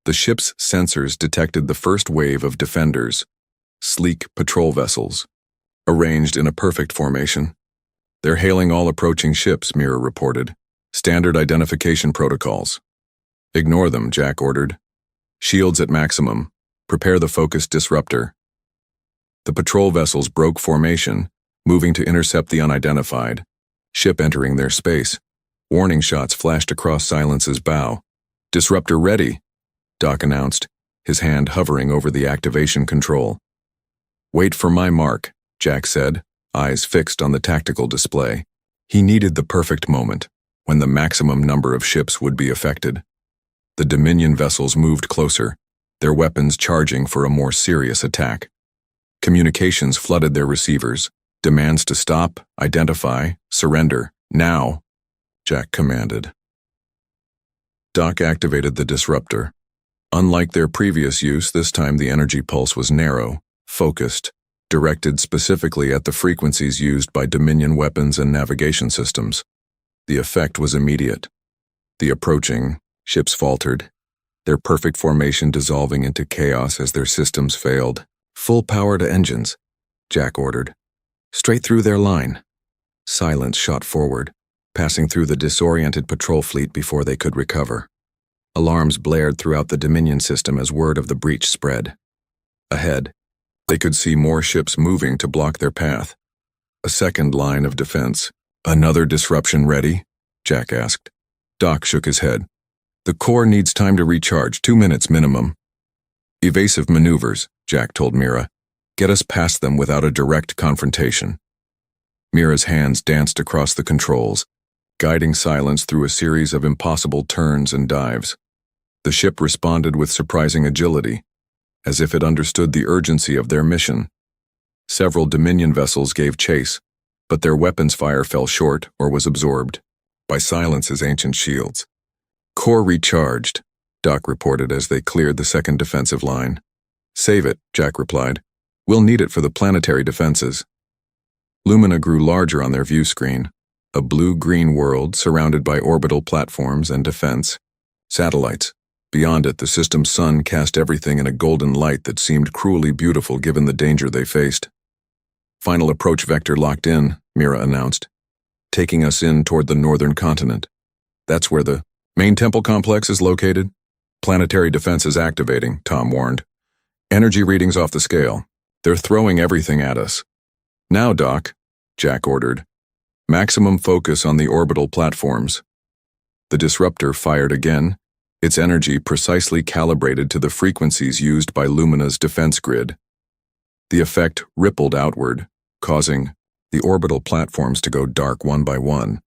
the ship's sensors detected the first wave of defenders, sleek patrol vessels, arranged in a perfect formation. "They're hailing all approaching ships," Mira reported. "Standard identification protocols." "Ignore them," Jack ordered. "Shields at maximum. Prepare the focused disruptor." The patrol vessels broke formation, moving to intercept the unidentified ship entering their space. Warning shots flashed across Silence's bow. "Disruptor ready," Doc announced, his hand hovering over the activation control. "Wait for my mark," Jack said, eyes fixed on the tactical display. He needed the perfect moment, when the maximum number of ships would be affected. The Dominion vessels moved closer, their weapons charging for a more serious attack. Communications flooded their receivers, demands to stop, identify, surrender, now, Jack commanded. Doc activated the disruptor. Unlike their previous use, this time the energy pulse was narrow, focused, directed specifically at the frequencies used by Dominion weapons and navigation systems. The effect was immediate. The approaching ships faltered, their perfect formation dissolving into chaos as their systems failed. "Full power to engines," Jack ordered. "Straight through their line." Silence shot forward, passing through the disoriented patrol fleet before they could recover. Alarms blared throughout the Dominion system as word of the breach spread. Ahead, they could see more ships moving to block their path. A second line of defense. Another disruption ready? Jack asked. Doc shook his head. The core needs time to recharge, 2 minutes minimum. Evasive maneuvers, Jack told Mira. Get us past them without a direct confrontation. Mira's hands danced across the controls, guiding Silence through a series of impossible turns and dives. The ship responded with surprising agility, as if it understood the urgency of their mission. Several Dominion vessels gave chase, but their weapons fire fell short or was absorbed by Silence's ancient shields. Core recharged, Doc reported as they cleared the second defensive line. Save it, Jack replied. We'll need it for the planetary defenses. Lumina grew larger on their view screen, a blue-green world surrounded by orbital platforms and defense satellites. Beyond it, the system's sun cast everything in a golden light that seemed cruelly beautiful given the danger they faced. Final approach vector locked in, Mira announced, taking us in toward the northern continent. That's where the main temple complex is located. Planetary defense is activating, Tom warned. Energy readings off the scale. They're throwing everything at us. Now, Doc, Jack ordered. Maximum focus on the orbital platforms. The disruptor fired again, its energy precisely calibrated to the frequencies used by Lumina's defense grid. The effect rippled outward, causing the orbital platforms to go dark one by one.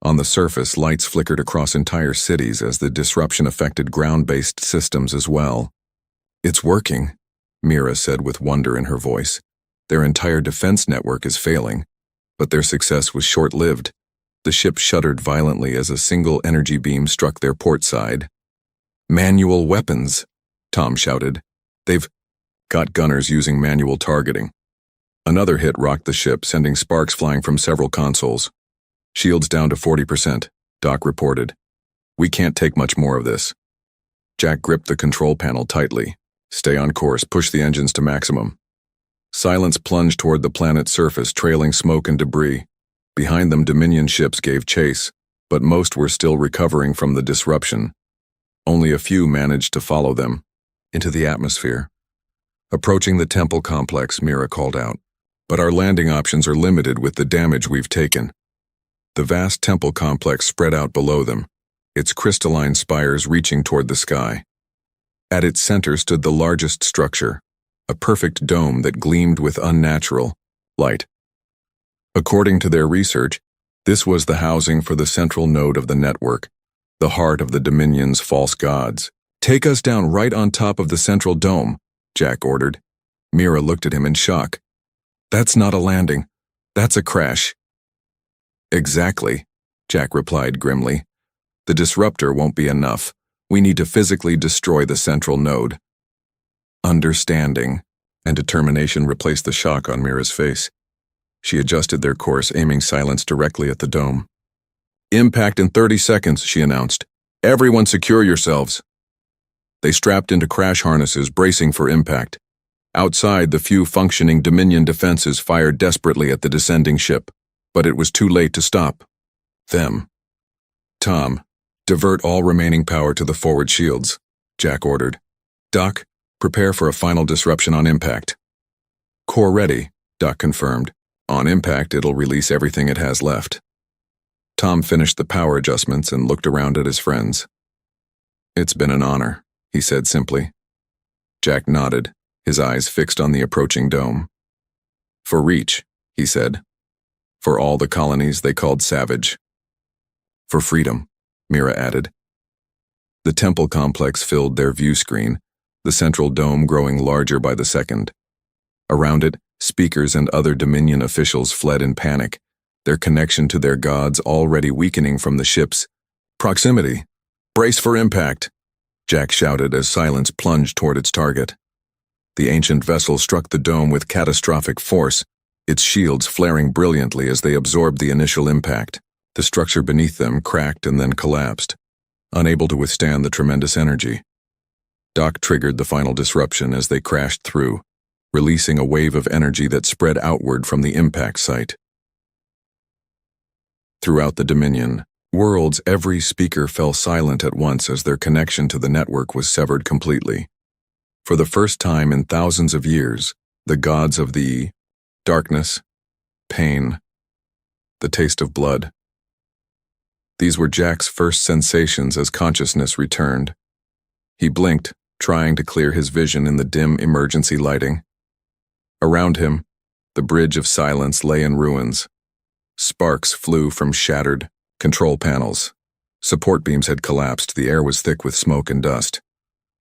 On the surface, lights flickered across entire cities as the disruption affected ground-based systems as well. It's working, Mira said with wonder in her voice. Their entire defense network is failing, but their success was short-lived. The ship shuddered violently as a single energy beam struck their port side. Manual weapons, Tom shouted. They've got gunners using manual targeting. Another hit rocked the ship, sending sparks flying from several consoles. Shields down to 40%, Doc reported. We can't take much more of this. Jack gripped the control panel tightly. Stay on course, push the engines to maximum. Silence plunged toward the planet's surface, trailing smoke and debris. Behind them, Dominion ships gave chase, but most were still recovering from the disruption. Only a few managed to follow them into the atmosphere. Approaching the temple complex, Mira called out. But our landing options are limited with the damage we've taken. The vast temple complex spread out below them, its crystalline spires reaching toward the sky. At its center stood the largest structure, a perfect dome that gleamed with unnatural light. According to their research, this was the housing for the central node of the network, the heart of the Dominion's false gods. Take us down right on top of the central dome, Jack ordered. Mira looked at him in shock. That's not a landing. That's a crash. Exactly, Jack replied grimly. The disruptor won't be enough. We need to physically destroy the central node. Understanding and determination replaced the shock on Mira's face. She adjusted their course, aiming Silence directly at the dome. Impact in 30 seconds, she announced. Everyone secure yourselves. They strapped into crash harnesses, bracing for impact. Outside, the few functioning Dominion defenses fired desperately at the descending ship, but it was too late to stop them. Tom, divert all remaining power to the forward shields, Jack ordered. Doc, prepare for a final disruption on impact. Core ready, Doc confirmed. On impact, it'll release everything it has left. Tom finished the power adjustments and looked around at his friends. It's been an honor, he said simply. Jack nodded, his eyes fixed on the approaching dome. For Reach, he said. For all the colonies they called Savage. For freedom, Mira added. The temple complex filled their view screen, the central dome growing larger by the second. Around it, speakers and other Dominion officials fled in panic, their connection to their gods already weakening from the ship's proximity. Brace for impact, Jack shouted as Silence plunged toward its target. The ancient vessel struck the dome with catastrophic force, its shields flaring brilliantly as they absorbed the initial impact. The structure beneath them cracked and then collapsed, unable to withstand the tremendous energy. Doc triggered the final disruption as they crashed through, releasing a wave of energy that spread outward from the impact site. Throughout the Dominion, Worlds, every speaker fell silent at once as their connection to the network was severed completely. For the first time in thousands of years, the gods of the darkness, pain, the taste of blood. These were Jack's first sensations as consciousness returned. He blinked, trying to clear his vision in the dim emergency lighting. Around him, the bridge of silence lay in ruins. Sparks flew from shattered control panels. Support beams had collapsed. The air was thick with smoke and dust.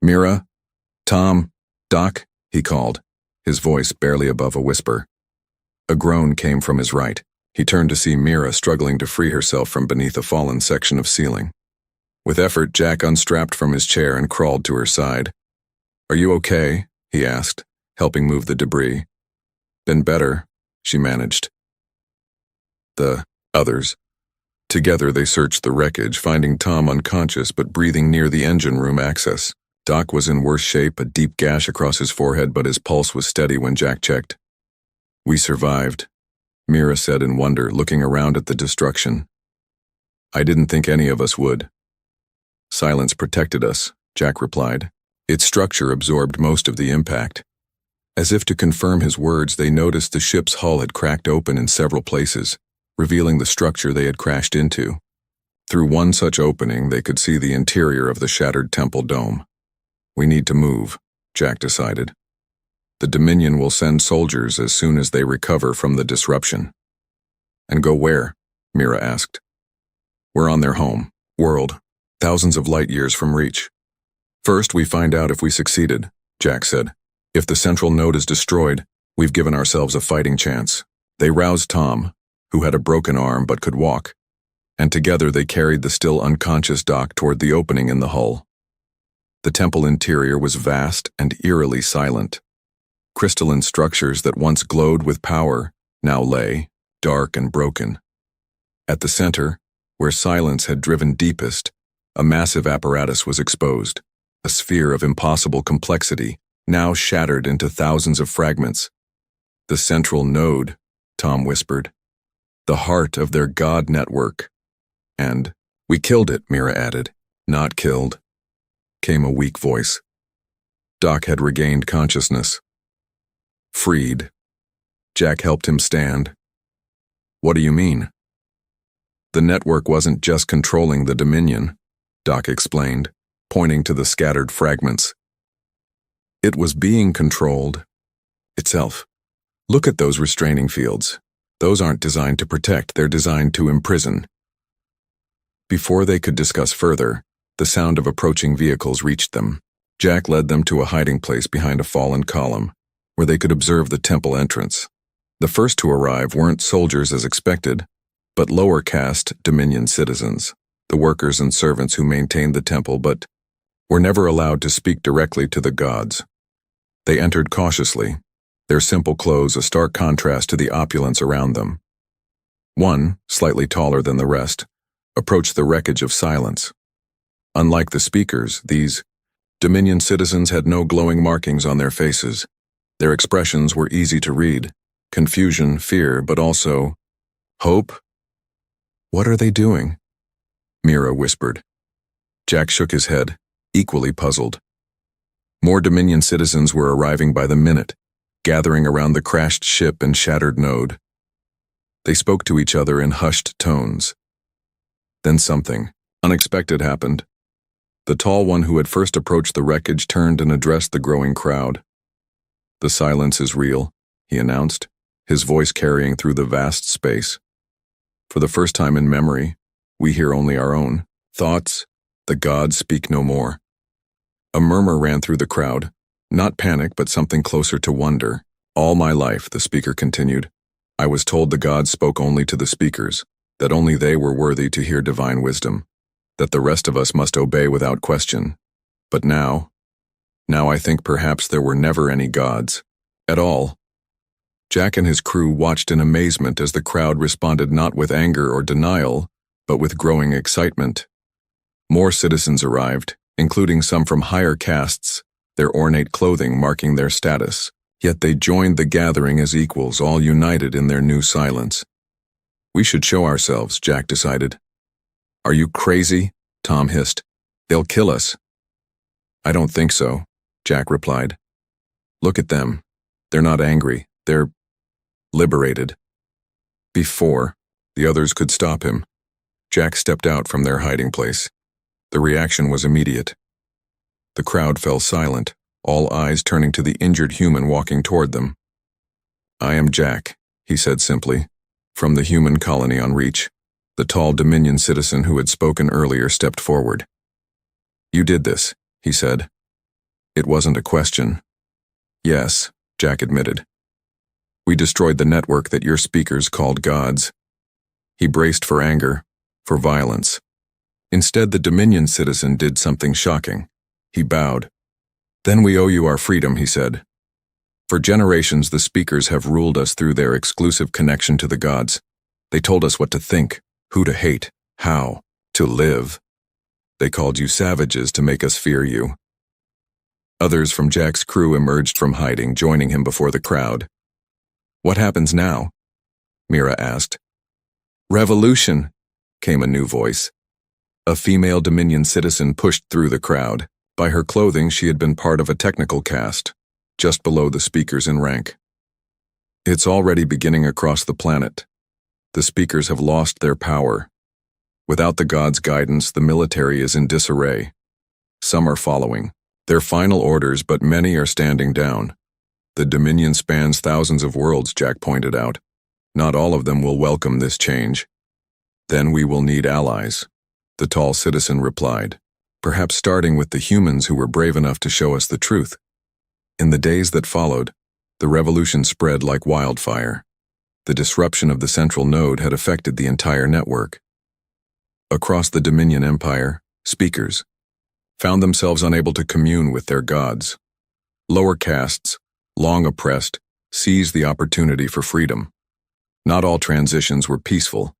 "Mira? Tom? Doc?" he called, his voice barely above a whisper. A groan came from his right. He turned to see Mira struggling to free herself from beneath a fallen section of ceiling. With effort, Jack unstrapped from his chair and crawled to her side. "Are you okay?" he asked, helping move the debris. "Been better," she managed. The others. Together they searched the wreckage, finding Tom unconscious but breathing near the engine room access. Doc was in worse shape, a deep gash across his forehead, but his pulse was steady when Jack checked. "We survived," Mira said in wonder, looking around at the destruction. "I didn't think any of us would." "Silence protected us," Jack replied. Its structure absorbed most of the impact. As if to confirm his words, they noticed the ship's hull had cracked open in several places, revealing the structure they had crashed into. Through one such opening, they could see the interior of the shattered temple dome. "We need to move," Jack decided. "The Dominion will send soldiers as soon as they recover from the disruption." "And go where?" Mira asked. "We're on their home world, thousands of light years from reach. First, we find out if we succeeded," Jack said. "If the central node is destroyed, we've given ourselves a fighting chance." They roused Tom, who had a broken arm but could walk, and together they carried the still unconscious Doc toward the opening in the hull. The temple interior was vast and eerily silent. Crystalline structures that once glowed with power now lay, dark and broken. At the center, where silence had driven deepest, a massive apparatus was exposed, a sphere of impossible complexity, now shattered into thousands of fragments. "The central node," Tom whispered. "The heart of their god network." And, "We killed it," Mira added. "Not killed," came a weak voice. Doc had regained consciousness. "Freed." Jack helped him stand. "What do you mean?" "The network wasn't just controlling the Dominion," Doc explained, pointing to the scattered fragments. "It was being controlled itself. Look at those restraining fields. Those aren't designed to protect, they're designed to imprison." Before they could discuss further, the sound of approaching vehicles reached them. Jack led them to a hiding place behind a fallen column, where they could observe the temple entrance. The first to arrive weren't soldiers as expected, but lower caste Dominion citizens, the workers and servants who maintained the temple but were never allowed to speak directly to the gods. They entered cautiously, their simple clothes a stark contrast to the opulence around them. One, slightly taller than the rest, approached the wreckage of silence. Unlike the speakers, these Dominion citizens had no glowing markings on their faces. Their expressions were easy to read: confusion, fear, but also hope. "What are they doing?" Mira whispered. Jack shook his head, equally puzzled. More Dominion citizens were arriving by the minute, gathering around the crashed ship and shattered node. They spoke to each other in hushed tones. Then something unexpected happened. The tall one who had first approached the wreckage turned and addressed the growing crowd. "The silence is real," he announced, his voice carrying through the vast space. "For the first time in memory, we hear only our own thoughts. The gods speak no more." A murmur ran through the crowd, not panic but something closer to wonder. "All my life," the speaker continued, "I was told the gods spoke only to the speakers, that only they were worthy to hear divine wisdom, that the rest of us must obey without question. But now I think perhaps there were never any gods at all." Jack and his crew watched in amazement as the crowd responded not with anger or denial, but with growing excitement. More citizens arrived, including some from higher castes, their ornate clothing marking their status. Yet they joined the gathering as equals, all united in their new silence. "We should show ourselves," Jack decided. Are you crazy? Tom hissed. They'll kill us. I don't think so, Jack replied. Look at them. They're not angry. They're liberated. Before the others could stop him, Jack stepped out from their hiding place. The reaction was immediate. The crowd fell silent, all eyes turning to the injured human walking toward them. I am Jack, he said simply, from the human colony on Reach. The tall Dominion citizen who had spoken earlier stepped forward. You did this, he said. It wasn't a question. Yes, Jack admitted. We destroyed the network that your speakers called gods. He braced for anger, for violence. Instead, the Dominion citizen did something shocking. He bowed. Then we owe you our freedom, he said. For generations, the speakers have ruled us through their exclusive connection to the gods. They told us what to think, who to hate, how to live. They called you savages to make us fear you. Others from Jack's crew emerged from hiding, joining him before the crowd. What happens now? Mira asked. Revolution, came a new voice. A female Dominion citizen pushed through the crowd. By her clothing, she had been part of a technical caste, just below the speakers in rank. It's already beginning across the planet. The speakers have lost their power. Without the gods' guidance, the military is in disarray. Some are following their final orders, but many are standing down. The Dominion spans thousands of worlds, Jack pointed out. Not all of them will welcome this change. Then we will need allies, the tall citizen replied, perhaps starting with the humans who were brave enough to show us the truth. In the days that followed, the revolution spread like wildfire. The disruption of the central node had affected the entire network. Across the Dominion Empire, speakers found themselves unable to commune with their gods. Lower castes, long oppressed, seized the opportunity for freedom. Not all transitions were peaceful.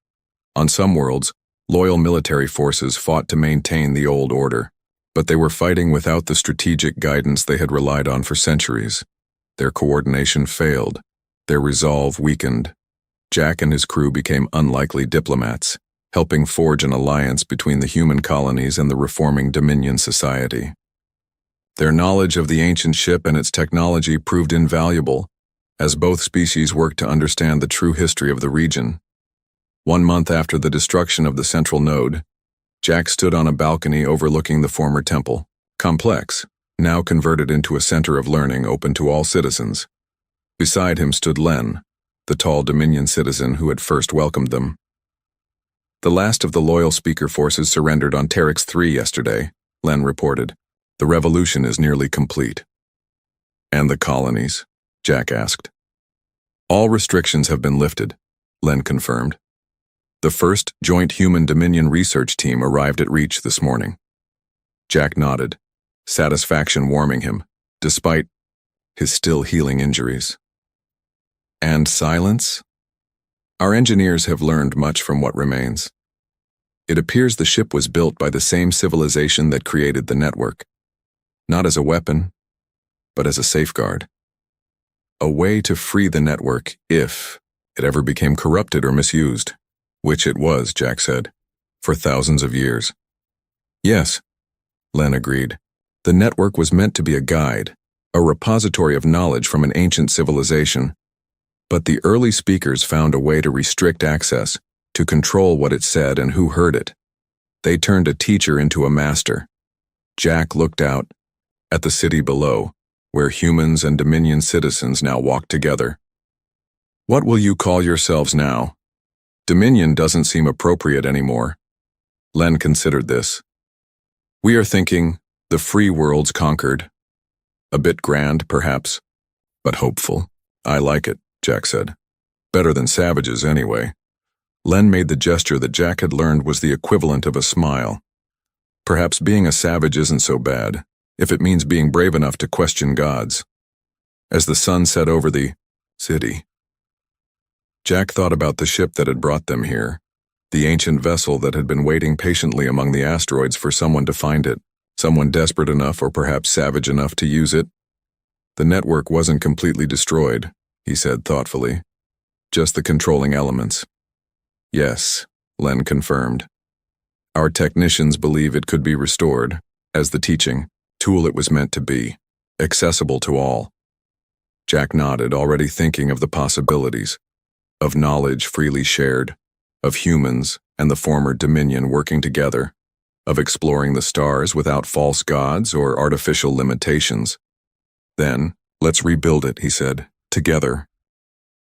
On some worlds, loyal military forces fought to maintain the old order, but they were fighting without the strategic guidance they had relied on for centuries. Their coordination failed, their resolve weakened. Jack and his crew became unlikely diplomats, helping forge an alliance between the human colonies and the reforming Dominion society. Their knowledge of the ancient ship and its technology proved invaluable, as both species worked to understand the true history of the region. 1 month after the destruction of the central node, Jack stood on a balcony overlooking the former temple complex, now converted into a center of learning open to all citizens. Beside him stood Len, the tall Dominion citizen who had first welcomed them. The last of the loyal speaker forces surrendered on Terex 3 yesterday, Len reported. The revolution is nearly complete. And the colonies? Jack asked. All restrictions have been lifted, Len confirmed. The first joint human-Dominion research team arrived at Reach this morning. Jack nodded, satisfaction warming him, despite his still healing injuries. And silence? Our engineers have learned much from what remains. It appears the ship was built by the same civilization that created the network, not as a weapon, but as a safeguard. A way to free the network if it ever became corrupted or misused, which it was, Jack said, for thousands of years. Yes, Len agreed. The network was meant to be a guide, a repository of knowledge from an ancient civilization. But the early speakers found a way to restrict access, to control what it said and who heard it. They turned a teacher into a master. Jack looked out at the city below, where humans and Dominion citizens now walked together. What will you call yourselves now? Dominion doesn't seem appropriate anymore. Len considered this. We are thinking, the free world's conquered. A bit grand, perhaps, but hopeful. I like it, Jack said. Better than savages, anyway. Len made the gesture that Jack had learned was the equivalent of a smile. Perhaps being a savage isn't so bad, if it means being brave enough to question gods. As the sun set over the city, Jack thought about the ship that had brought them here, the ancient vessel that had been waiting patiently among the asteroids for someone to find it, someone desperate enough or perhaps savage enough to use it. The network wasn't completely destroyed, he said thoughtfully. Just the controlling elements. Yes, Len confirmed. Our technicians believe it could be restored, as the teaching tool it was meant to be, accessible to all. Jack nodded, already thinking of the possibilities, of knowledge freely shared, of humans and the former Dominion working together, of exploring the stars without false gods or artificial limitations. Then, let's rebuild it, he said, together,